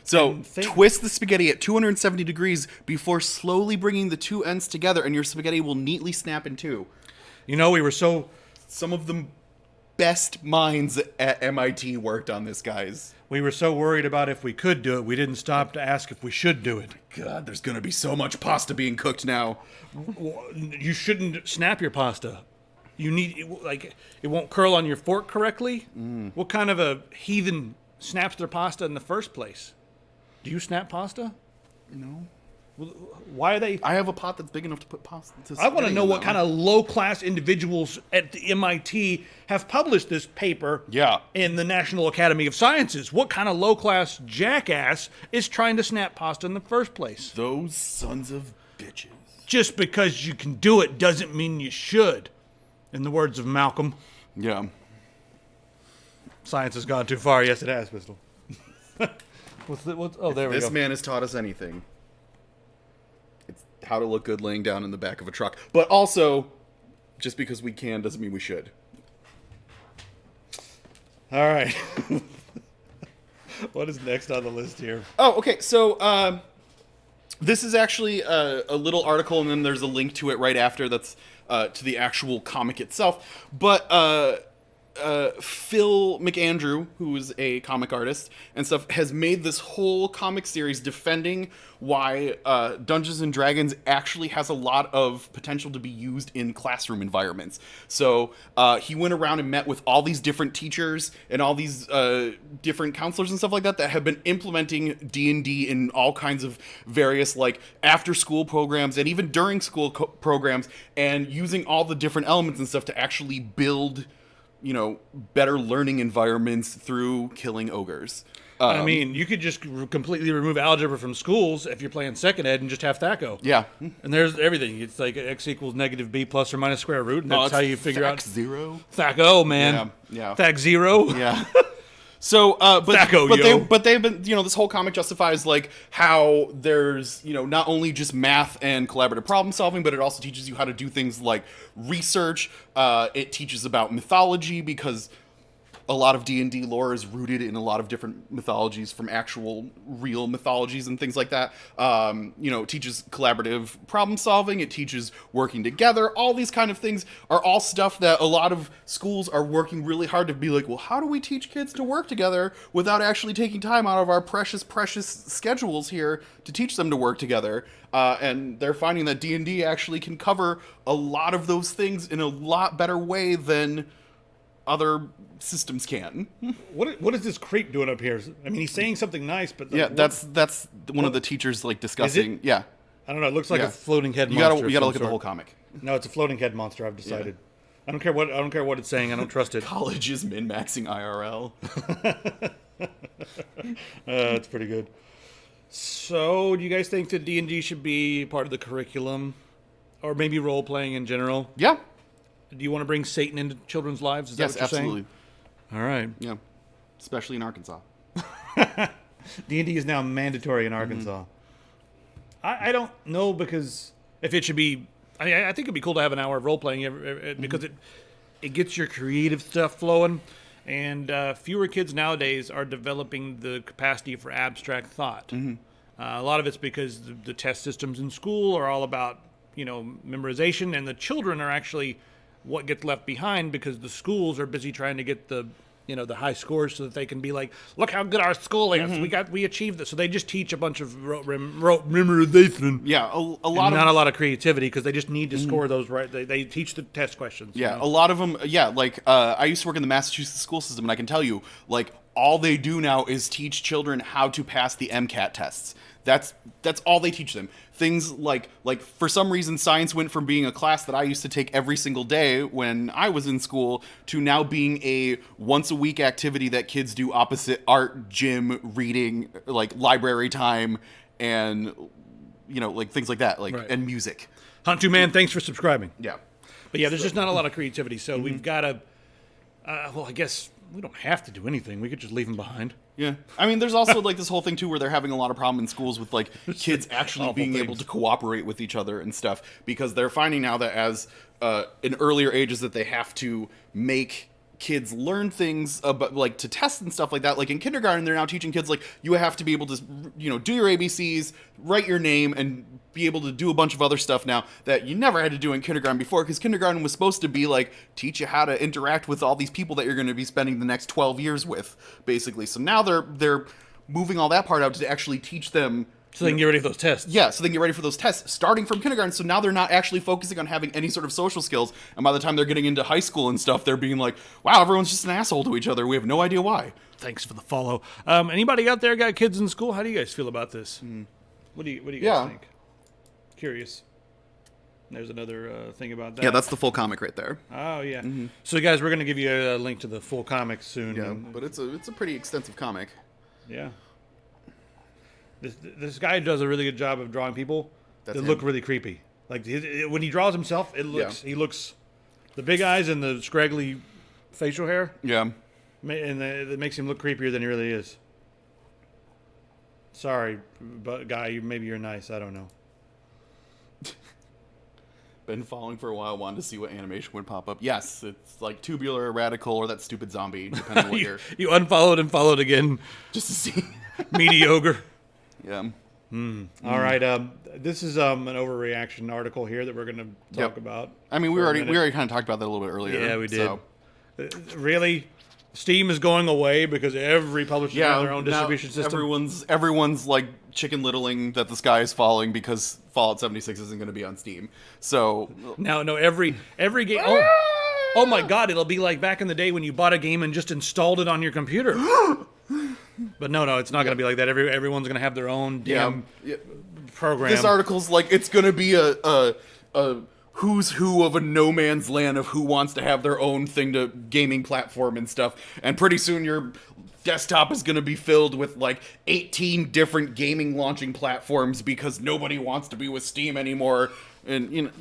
So twist the spaghetti at 270 degrees before slowly bringing the two ends together, and your spaghetti will neatly snap in two. Some of the best minds at MIT worked on this, guys. We were so worried about if we could do it, we didn't stop to ask if we should do it. God, there's going to be so much pasta being cooked now. You shouldn't snap your pasta. You need, it won't curl on your fork correctly. What kind of a heathen snaps their pasta in the first place? Do you snap pasta? No. Why are they? I have a pot that's big enough to put pasta. I want to know what kind of low-class individuals at the MIT have published this paper in the National Academy of Sciences. What kind of low-class jackass is trying to snap pasta in the first place? Those sons of bitches. Just because you can do it doesn't mean you should. In the words of Malcolm. Yeah. Science has gone too far. Yes, it has, Pistol. There we go. This man has taught us anything. It's how to look good laying down in the back of a truck. But also, just because we can doesn't mean we should. All right. What is next on the list here? Oh, okay. So, this is actually a little article, and then there's a link to it right after that's to the actual comic itself. But Phil McAndrew, who is a comic artist and stuff, has made this whole comic series defending why Dungeons and Dragons actually has a lot of potential to be used in classroom environments. So he went around and met with all these different teachers and all these different counselors and stuff like that have been implementing D&D in all kinds of various after school programs and even during school programs, and using all the different elements and stuff to actually build better learning environments through killing ogres. You could just completely remove algebra from schools if you're playing second ed and just have THACO. Yeah. And there's everything. It's like x equals negative b plus or minus square root, and that's how you figure out. Zero. THACO, man. Yeah. THAC zero. Yeah. So, but they've been, this whole comic justifies how there's, not only just math and collaborative problem solving, but it also teaches you how to do things like research. It teaches about mythology, because a lot of D&D lore is rooted in a lot of different mythologies from actual real mythologies and things like that. It teaches collaborative problem solving. It teaches working together. All these kind of things are all stuff that a lot of schools are working really hard to be like, well, how do we teach kids to work together without actually taking time out of our precious schedules here to teach them to work together? And they're finding that D&D actually can cover a lot of those things in a lot better way than other systems can. What is this creep doing up here? I mean, he's saying something nice, but that's one of the teachers discussing. Yeah, I don't know. It looks like a floating head monster. You gotta look at the whole comic. No, it's a floating head monster. I've decided. Yeah. I don't care what it's saying. I don't trust it. College is min-maxing IRL. That's pretty good. So, do you guys think that D&D should be part of the curriculum, or maybe role playing in general? Yeah. Do you want to bring Satan into children's lives? Is that what you're absolutely. saying? All right. Yeah. especially in Arkansas. D&D is now mandatory in Arkansas. I don't know, because if it should be... I mean, I think it'd be cool to have an hour of role-playing because it gets your creative stuff flowing, and fewer kids nowadays are developing the capacity for abstract thought. A lot of it's because the test systems in school are all about, memorization, and the children are actually what gets left behind because the schools are busy trying to get the high scores so that they can be like, look how good our school is. We achieved this. So they just teach a bunch of memorization. Yeah, a lot not a lot of creativity because they just need to score those right. They teach the test questions. Yeah, a lot of them. Yeah, like I used to work in the Massachusetts school system, and I can tell you, like, all they do now is teach children how to pass the MCAT tests. That's all they teach them. Things like for some reason science went from being a class that I used to take every single day when I was in school to now being a once a week activity that kids do opposite art, gym, reading, like library time, and like things like that, like and music. Hunt2 Man, thanks for subscribing. Yeah. But yeah, there's just not a lot of creativity, so we've got to well, I guess we don't have to do anything. We could just leave them behind. Yeah. I mean, there's also like this whole thing too where they're having a lot of problem in schools with like kids actually being able to cooperate with each other and stuff, because they're finding now that as in earlier ages that they have to make kids learn things about, like, to test and stuff like that. Like in kindergarten, they're now teaching kids like you have to be able to do your ABCs, write your name, and be able to do a bunch of other stuff now that you never had to do in kindergarten before, because kindergarten was supposed to be like teach you how to interact with all these people that you're going to be spending the next 12 years with, basically. So now they're moving all that part out to actually teach them so they can get ready for those tests. Yeah, so they can get ready for those tests starting from kindergarten. So now they're not actually focusing on having any sort of social skills. And by the time they're getting into high school and stuff, they're being like, wow, everyone's just an asshole to each other. We have no idea why. Thanks for the follow. Anybody out there got kids in school? How do you guys feel about this? What do you guys think? Curious. There's another thing about that. Yeah, that's the full comic right there. Oh, yeah. So, guys, we're going to give you a link to the full comic soon. Yeah, but it's a pretty extensive comic. Yeah. This guy does a really good job of drawing people that look really creepy. Like when he draws himself, he looks the big eyes and the scraggly facial hair. Yeah, and it makes him look creepier than he really is. Sorry, but guy, maybe you're nice. I don't know. Been following for a while, wanted to see what animation would pop up. Yes, it's like Tubular, Radical, or that stupid zombie, depending on what you're... You unfollowed and followed again. Just to see. Mediocre. Yeah. All right. This is an overreaction article here that we're going to talk about. I mean, we already kind of talked about that a little bit earlier. Yeah, we did. So. Really? Steam is going away because every publisher has their own distribution system. Everyone's like chicken littling that the sky is falling because Fallout 76 isn't going to be on Steam. So no, every game. Oh my God! It'll be like back in the day when you bought a game and just installed it on your computer. But no, it's not going to be like that. Everyone's going to have their own damn program. This article's like it's going to be a who's who of a no man's land of who wants to have their own thing to gaming platform and stuff. And pretty soon your desktop is going to be filled with like 18 different gaming launching platforms because nobody wants to be with Steam anymore. And yeah.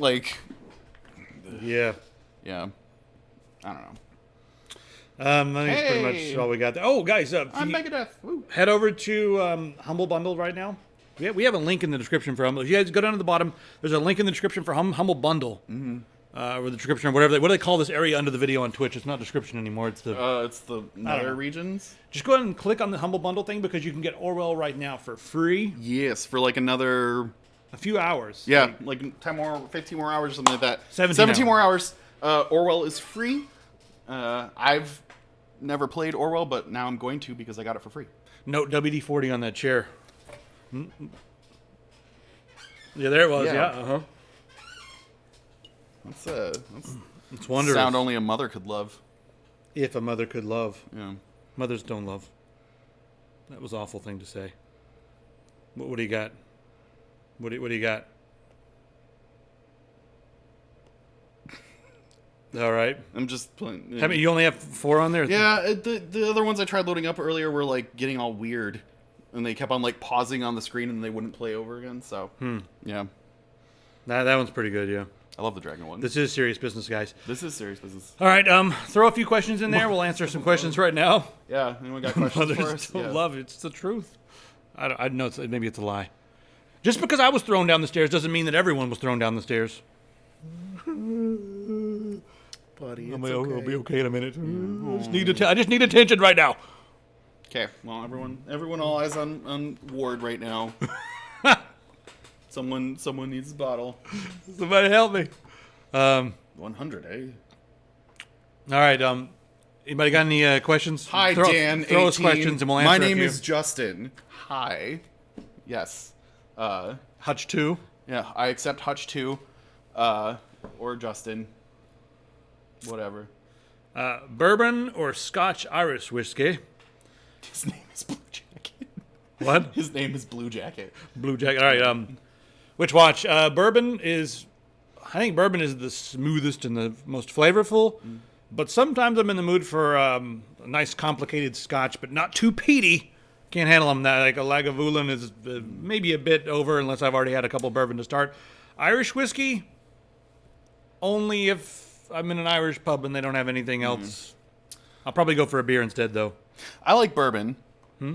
I don't know. I think it's pretty much all we got there. Oh, guys, I'm Megadeth. Woo. Head over to Humble Bundle right now. We have a link in the description for Humble. If you guys go down to the bottom, there's a link in the description for Humble Bundle. Or the description or whatever. What do they call this area under the video on Twitch? It's not description anymore. It's the nether regions. Just go ahead and click on the Humble Bundle thing because you can get Orwell right now for free. Yes, for like a few hours. Yeah, like 10 more, 15 more hours or something like that. 17 more hours. Orwell is free. I've never played Orwell, but now I'm going to because I got it for free. Note WD-40 on that chair. Yeah, there it was. Yeah. That's wonderful. Sound only a mother could love. If a mother could love. Yeah. Mothers don't love. That was an awful thing to say. What do you got? What do you got? All right. I'm just playing. I mean, you only have 4 on there? Yeah, the other ones I tried loading up earlier were like getting all weird. And they kept on like pausing on the screen and they wouldn't play over again, so. Yeah. That one's pretty good, yeah. I love the dragon one. This is serious business, guys. This is serious business. All right, throw a few questions in there. We'll answer some questions right now. Yeah, anyone got questions for us? Don't love it. It's the truth. I know maybe it's a lie. Just because I was thrown down the stairs doesn't mean that everyone was thrown down the stairs. Buddy, I'll be okay in a minute. I just need attention right now. Okay, well, everyone, all eyes on Ward right now. Someone needs a bottle. Somebody help me. 100, eh? All right. Anybody got any questions? Hi, Dan. Throw us questions and we'll answer. My name is Justin. Hi. Yes. Hutch 2. Yeah, I accept Hutch 2. Or Justin. Whatever. Bourbon or Scotch Irish whiskey? His name is Blue Jacket. What? His name is Blue Jacket. Blue Jacket. All right. Which watch? Bourbon is... I think bourbon is the smoothest and the most flavorful. But sometimes I'm in the mood for a nice complicated Scotch, but not too peaty. Can't handle them. That like a Lagavulin is maybe a bit over unless I've already had a couple bourbon to start. Irish whiskey, only if I'm in an Irish pub and they don't have anything else. I'll probably go for a beer instead, though. I like bourbon,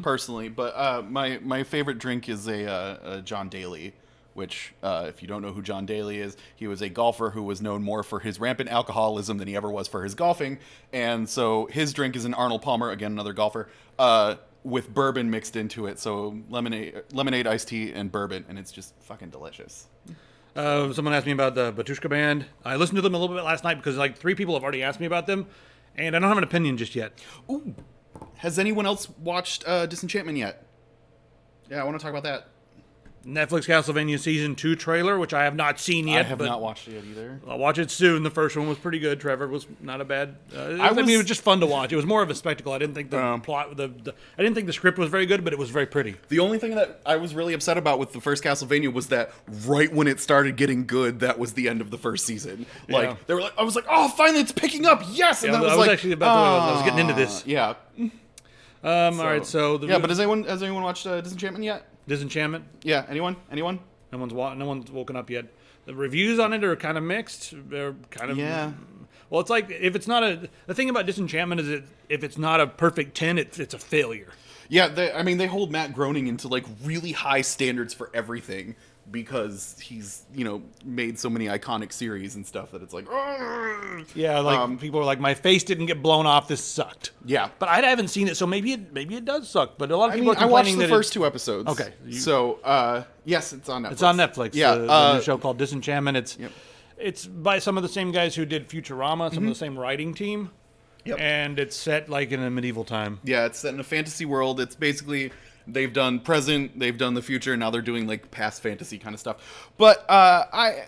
personally, but my favorite drink is a John Daly, which, if you don't know who John Daly is, he was a golfer who was known more for his rampant alcoholism than he ever was for his golfing. And so his drink is an Arnold Palmer, again, another golfer, with bourbon mixed into it. So lemonade, iced tea, and bourbon, and it's just fucking delicious. Someone asked me about the Batushka Band. I listened to them a little bit last night because like 3 people have already asked me about them, and I don't have an opinion just yet. Ooh. Has anyone else watched Disenchantment yet? Yeah, I want to talk about that. Netflix Castlevania Season 2 trailer, which I have not seen yet. I have not watched it yet either. I'll watch it soon. The first one was pretty good. Trevor was not a bad... I mean, it was just fun to watch. It was more of a spectacle. I didn't think the plot... I didn't think the script was very good, but it was very pretty. The only thing that I was really upset about with the first Castlevania was that right when it started getting good, that was the end of the first season. Like, they were like, I was like, oh, finally it's picking up, yes! And yeah, then I was actually about to... I was getting into this. Yeah. All right, so... but has anyone watched Disenchantment yet? Disenchantment? Yeah, anyone? No one's woken up yet. The reviews on it are kind of mixed. They're kind of... Yeah. Well, it's like, if it's not a... The thing about Disenchantment is if it's not a perfect 10, it's a failure. Yeah, they hold Matt Groening into, like, really high standards for everything because he's, made so many iconic series and stuff that it's like... Yeah, like, people are like, my face didn't get blown off, this sucked. Yeah. But I haven't seen it, so maybe it does suck. But a lot of people are I complaining watched the first 2 episodes. Okay. So, yes, it's on Netflix. It's on Netflix. Yeah. The new show called Disenchantment. It's by some of the same guys who did Futurama, some of the same writing team. Yep. And it's set, like, in a medieval time. Yeah, it's set in a fantasy world. It's basically... They've done present, they've done the future, and now they're doing, like, past fantasy kind of stuff. But, I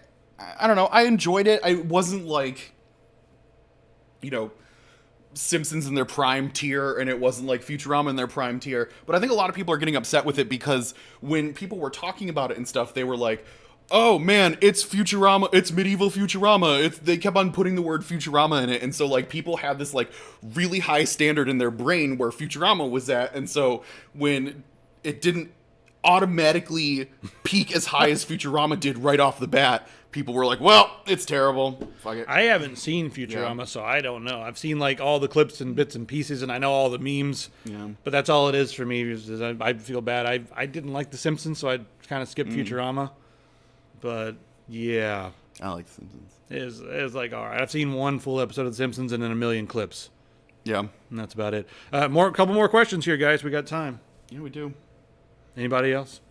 don't know. I enjoyed it. I wasn't, like, Simpsons in their prime tier, and it wasn't, like, Futurama in their prime tier. But I think a lot of people are getting upset with it because when people were talking about it and stuff, they were like, oh man, it's Futurama, it's medieval Futurama. They kept on putting the word Futurama in it, and so like people had this like really high standard in their brain where Futurama was at, and so when it didn't automatically peak as high as Futurama did right off the bat, people were like, well, it's terrible. Fuck it. I haven't seen Futurama, so I don't know. I've seen like all the clips and bits and pieces, and I know all the memes. Yeah. But that's all it is for me. Is I feel bad. I didn't like The Simpsons, so I kind of skipped Futurama. But yeah, I like The Simpsons. It's like, all right, I've seen 1 full episode of The Simpsons and then 1,000,000 clips. Yeah, and that's about it. Couple more questions here, guys. We got time. Yeah, we do. Anybody else?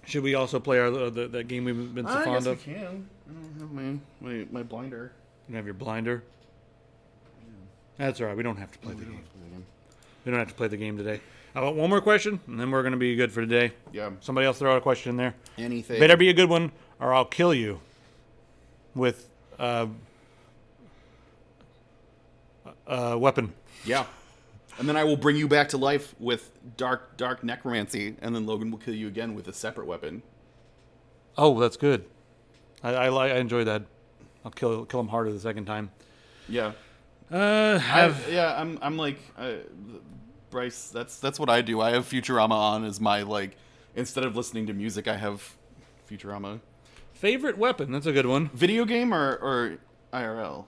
Should we also play the game we've been so fond of? We can. I don't have my blinder. You have your blinder. Yeah. That's all right. We don't have to play the game. We don't have to play the game today. How about one more question, and then we're going to be good for today. Yeah. Somebody else throw out a question in there. Anything. Better be a good one, or I'll kill you with a weapon. Yeah. And then I will bring you back to life with dark necromancy, and then Logan will kill you again with a separate weapon. Oh, that's good. I enjoy that. I'll kill him harder the second time. Yeah. I'm like Bryce. That's what I do. I have Futurama on as my like. Instead of listening to music, I have Futurama. Favorite weapon? That's a good one. Video game or IRL?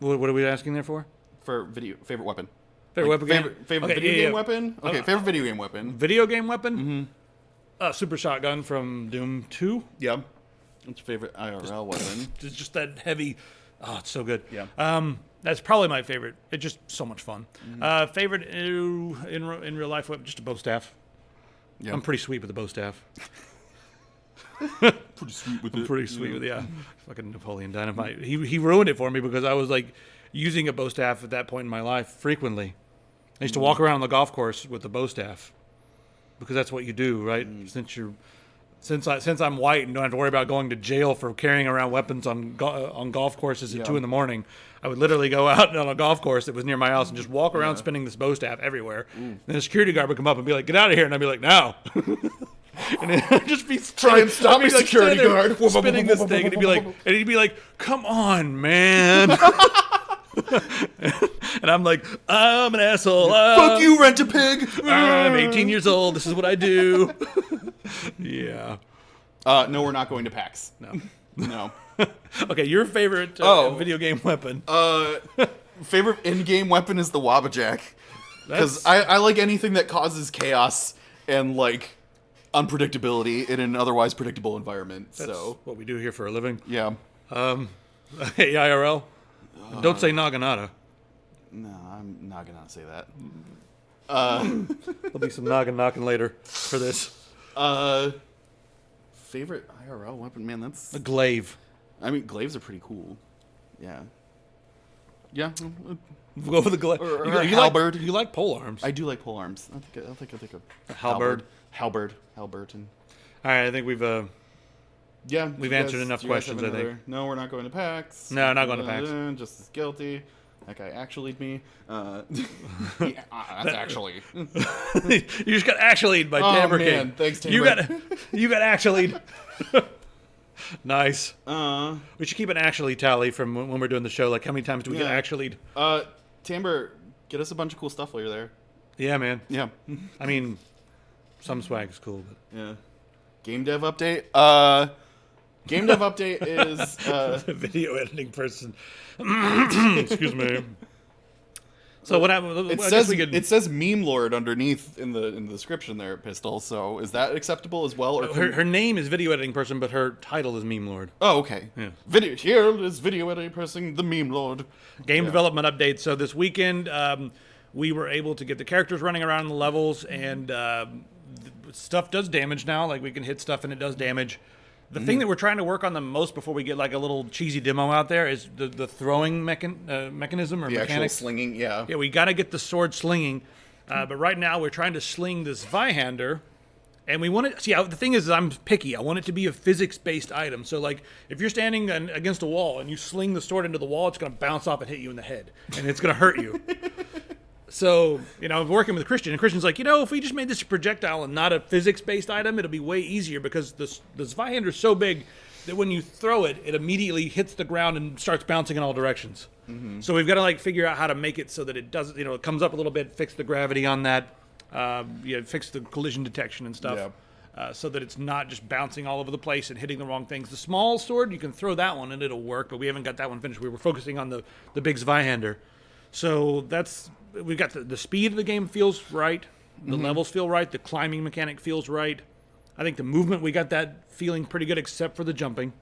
What are we asking there for? For favorite weapon. Favorite weapon. Favorite video game weapon? Okay, favorite video game weapon. Video game weapon? Mm-hmm. Super shotgun from Doom 2. Yeah. What's your favorite IRL weapon? Just that heavy. Oh, it's so good. Yeah. That's probably my favorite. It's just so much fun. Favorite in real life weapon? Just a bow staff. Yeah. I'm pretty sweet with the bow staff. Pretty sweet with it. Pretty sweet with it, yeah. Fucking Napoleon Dynamite. He ruined it for me because I was like using a bow staff at that point in my life frequently. I used to walk around the golf course with the bow staff because that's what you do, right? Since I'm white and don't have to worry about going to jail for carrying around weapons on golf courses at 2 a.m, I would literally go out on a golf course that was near my house and just walk around spinning this bow staff everywhere. And then a security guard would come up and be like, "Get out of here!" And I'd be like, "No." And then I'd just be try and stop me, security guard. Spinning this thing, and he'd be like, "Come on, man." And I'm like, "I'm an asshole. Fuck you, Rent-A-Pig. I'm 18 years old. This is what I do." Yeah. No, we're not going to PAX. No. Okay, your favorite video game weapon. Favorite in-game weapon is the Wabbajack. Because I like anything that causes chaos and, like, unpredictability in an otherwise predictable environment. That's so what we do here for a living. Yeah. Hey, IRL. Don't say Naginata. No, I'm not going to say that. There'll be some noggin knocking later for this. Favorite IRL weapon? Man, that's... A glaive. I mean, glaives are pretty cool. Yeah. Yeah. We'll go with the glaive. Or halberd. You like pole arms. I do like pole arms. I think a halberd. Halberton. All right, I think we've answered enough questions, I think. No, we're not going to PAX. No, not going to PAX. Just as guilty. That guy actually me. That's actually. You just got actually by Tamber King. Man, thanks, Tamber. You got actually. Nice. We should keep an actually tally from when we're doing the show. Like, how many times do we get actually? Tamber, get us a bunch of cool stuff while you're there. Yeah, man. Yeah. I mean, some swag's cool, but yeah. Game dev update. Game dev update is the video editing person. Excuse me. So what happened? It says meme lord underneath in the description there, Pistol. So is that acceptable as well? Or her name is video editing person, but her title is meme lord. Oh, okay. Yeah. Here is video editing person, the meme lord. Game development update. So this weekend, we were able to get the characters running around in the levels, and stuff does damage now. Like, we can hit stuff and it does damage. The thing that we're trying to work on the most before we get like a little cheesy demo out there is the throwing mechanism or mechanics. Actual slinging, yeah. Yeah, we got to get the sword slinging. But right now we're trying to sling this Zweihander. And we want it... See, the thing is I'm picky. I want it to be a physics-based item. So, like, if you're standing against a wall and you sling the sword into the wall, it's going to bounce off and hit you in the head. And it's going to hurt you. So, I'm working with Christian, and Christian's like, if we just made this a projectile and not a physics-based item, it'll be way easier because the Zweihander is so big that when you throw it, it immediately hits the ground and starts bouncing in all directions. Mm-hmm. So we've got to, figure out how to make it so that it doesn't, it comes up a little bit, fix the gravity on that, fix the collision detection and stuff, so that it's not just bouncing all over the place and hitting the wrong things. The small sword, you can throw that one and it'll work, but we haven't got that one finished. We were focusing on the big Zweihander. So we've got the speed of the game feels right. The levels feel right. The climbing mechanic feels right. I think the movement, we got that feeling pretty good except for the jumping.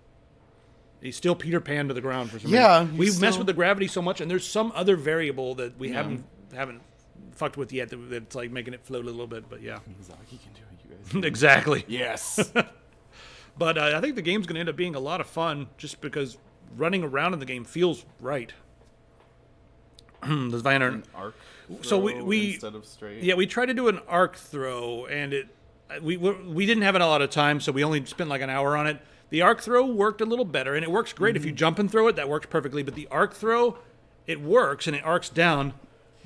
He's still Peter Pan to the ground for some reason. We've messed with the gravity so much, and there's some other variable that we haven't fucked with yet that's like making it float a little bit, but yeah. He can do it, you guys. Exactly. Yes. But I think the game's going to end up being a lot of fun just because running around in the game feels right. The Zweihander arc so we instead of straight. Yeah, we tried to do an arc throw, and we didn't have a lot of time, so we only spent like an hour on it. The arc throw worked a little better, and it works great if you jump and throw it. That works perfectly. But the arc throw, it works and it arcs down,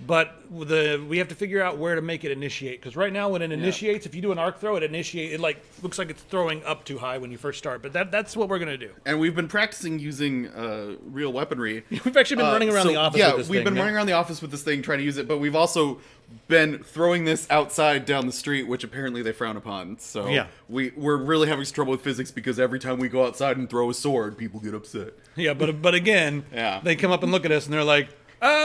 But we have to figure out where to make it initiate, because right now when it initiates, if you do an arc throw, it like looks like it's throwing up too high when you first start. But that's what we're gonna do. And we've been practicing using real weaponry. We've actually been running around the office. with this we've thing, been running around the office with this thing trying to use it, but we've also been throwing this outside down the street, which apparently they frown upon. So we're really having trouble with physics because every time we go outside and throw a sword, people get upset. Yeah, but again, they come up and look at us and they're like,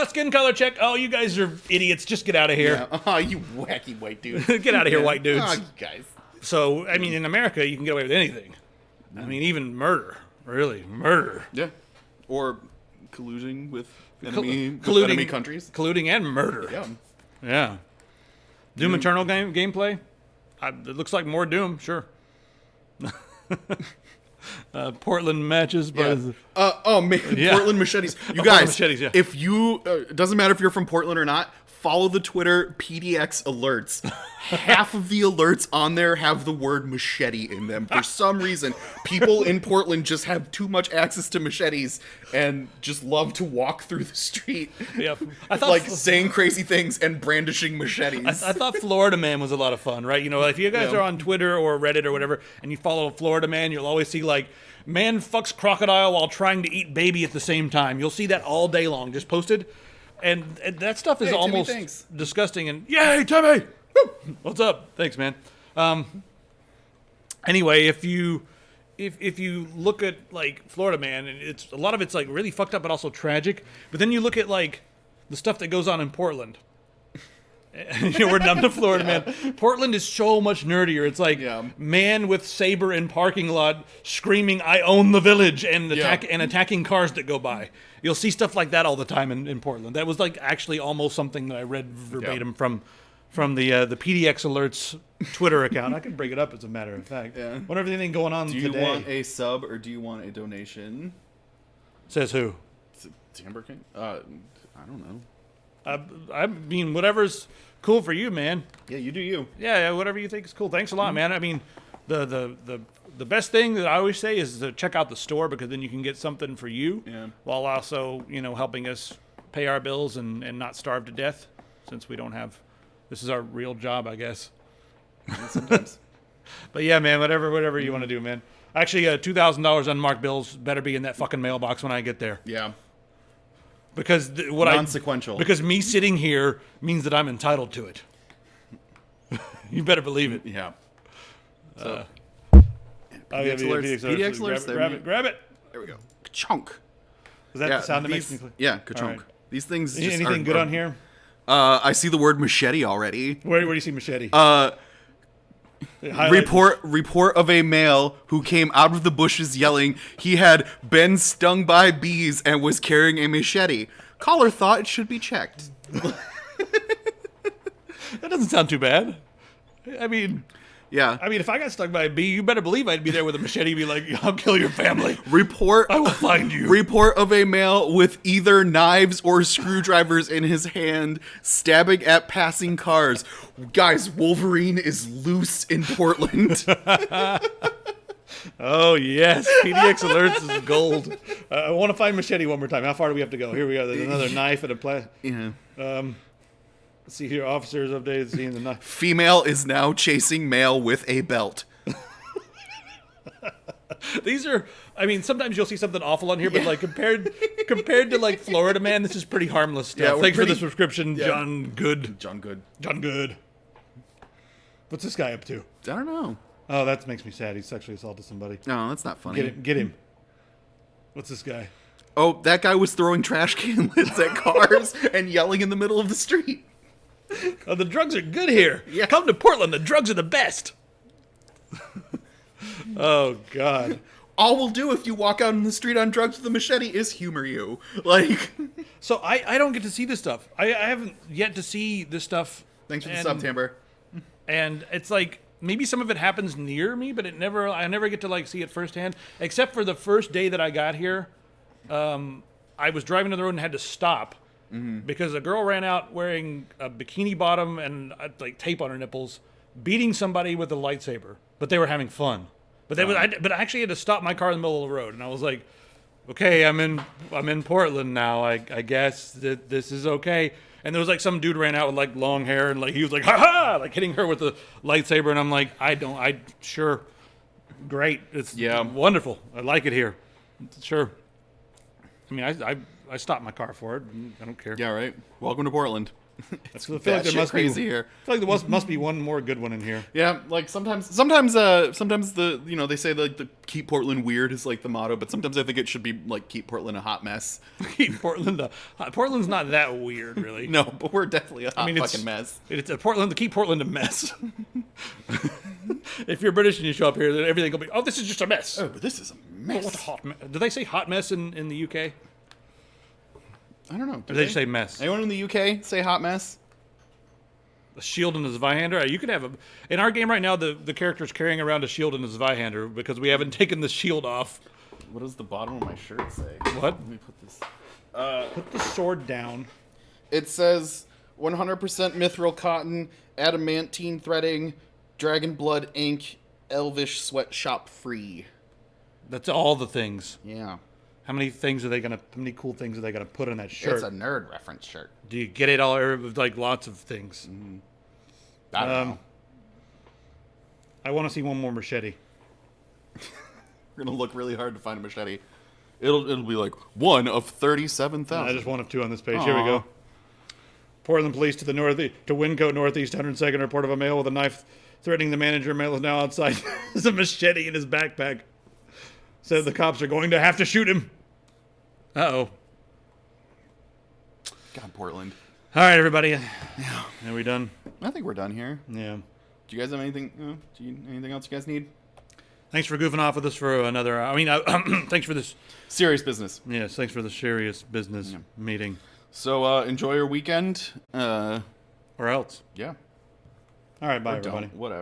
skin color check. Oh, you guys are idiots. Just get out of here. Yeah. Oh, you wacky white dudes. Get out of here, white dudes. Oh, you guys. So, I mean, in America, you can get away with anything. I mean, even murder. Really, murder. Yeah. Or colluding with enemy countries. Colluding and murder. Yeah. Yeah. Doom Eternal gameplay. It looks like more Doom, sure. Portland matches, but Portland machetes. You guys, if you it doesn't matter if you're from Portland or not, follow the Twitter PDX alerts. Half of the alerts on there have the word machete in them. For some reason, people in Portland just have too much access to machetes and just love to walk through the street. Yeah, I thought saying crazy things and brandishing machetes. I thought Florida Man was a lot of fun, right? You know, if you guys are on Twitter or Reddit or whatever, and you follow Florida Man, you'll always see like, man fucks crocodile while trying to eat baby at the same time. You'll see that all day long, just posted. And that stuff is almost disgusting. And yay, Timmy! What's up? Thanks, man. Anyway, if you look at like Florida Man, and it's a lot of it's like really fucked up, but also tragic. But then you look at like the stuff that goes on in Portland. We're numb to Florida, man. Portland is so much nerdier. It's like man with saber in parking lot screaming, "I own the village," and attacking cars that go by. You'll see stuff like that all the time in Portland. That was like actually almost something that I read verbatim from the PDX Alerts Twitter account. I can bring it up as a matter of fact. Yeah. What everything going on today? Do you want a sub or do you want a donation? Says who? Timber King? I don't know. I mean, whatever's cool for you, man. Yeah, you do you. Yeah, whatever you think is cool. Thanks a lot, man. I mean, the best thing that I always say is to check out the store, because then you can get something for you while also, helping us pay our bills and not starve to death, since we don't have. This is our real job, I guess. Sometimes. But yeah, man, whatever you want to do, man. Actually, $2,000 unmarked bills better be in that fucking mailbox when I get there. Yeah. Because non-sequential. Because me sitting here means that I'm entitled to it. You better believe it. Yeah. So, PDX alerts. Grab it. There we go. Ka-chunk. Is that the sound that makes me click? Yeah, ka-chunk. Right. These things just anything good on here? I see the word machete already. Where do you see machete? Report of a male who came out of the bushes yelling he had been stung by bees and was carrying a machete. Caller thought it should be checked. That doesn't sound too bad. I mean, if I got stung by a bee, you better believe I'd be there with a machete and be like, I'll kill your family. I will find you. Report of a male with either knives or screwdrivers in his hand stabbing at passing cars. Guys, Wolverine is loose in Portland. Oh, yes. PDX Alerts is gold. I want to find machete one more time. How far do we have to go? Here we are. There's another knife and a let's see here. Officers updated seeing the knife. Female is now chasing male with a belt. These are, I mean, sometimes you'll see something awful on here, but like compared to like Florida Man, this is pretty harmless stuff. Thanks for the subscription, John Good. John Good. What's this guy up to? I don't know. Oh, that makes me sad. He sexually assaulted somebody. No, that's not funny. Get him. What's this guy? Oh, that guy was throwing trash can lids at cars and yelling in the middle of the street. Oh, the drugs are good here. Yeah. Come to Portland. The drugs are the best. Oh, God. All we'll do if you walk out in the street on drugs with a machete is humor you. Like. So I don't get to see this stuff. I haven't yet to see this stuff. Thanks for the sub, Timber. And it's like, maybe some of it happens near me, but I never get to like see it firsthand. Except for the first day that I got here, I was driving down the road and had to stop because a girl ran out wearing a bikini bottom and like tape on her nipples, beating somebody with a lightsaber. But they were having fun. But I actually had to stop my car in the middle of the road, and I was like, okay, I'm in Portland now. I guess that this is okay. And there was like some dude ran out with like long hair and like he was like ha ha, like hitting her with the lightsaber, and I'm like, sure, great, it's wonderful. I like it here. Sure. I mean, I stopped my car for it. I don't care. Yeah, right. Welcome to Portland. I feel like there must crazy be here. I feel like there must be one more good one in here. Yeah, like sometimes the they say like the keep Portland weird is like the motto, but sometimes I think it should be like keep Portland a hot mess. Keep Portland Portland's not that weird, really. No, but we're definitely a hot fucking mess. It's a Portland to keep Portland a mess. If you're British and you show up here, then everything will be, this is just a mess. Oh, but this is a mess. What a hot mess. Do they say hot mess in the UK? I don't know. Or they say mess? Anyone in the UK say hot mess? A shield and a Zweihander? You could have in our game right now, the character's carrying around a shield and a Zweihander because we haven't taken the shield off. What does the bottom of my shirt say? What? Let me put this. Put the sword down. It says 100% mithril cotton, adamantine threading, dragon blood ink, elvish sweatshop free. That's all the things. Yeah. How many cool things are they gonna put in that shirt? It's a nerd reference shirt. Do you get it all? Like lots of things. Mm-hmm. I don't know. I want to see one more machete. We're gonna look really hard to find a machete. It'll be like 1 of 37,000. I just one of 2 on this page. Here we go. Portland police to the Wyncote Northeast 102nd report of a male with a knife threatening the manager. Male is now outside. There's a machete in his backpack. Said the cops are going to have to shoot him. Uh-oh. God, Portland. All right, everybody. Yeah. Are we done? I think we're done here. Yeah. Do you guys have anything? Anything else you guys need? Thanks for goofing off with us for another. Thanks for this serious business. Yes, thanks for the serious business meeting. So enjoy your weekend. Or else. Yeah. All right, bye, everybody. Whatever.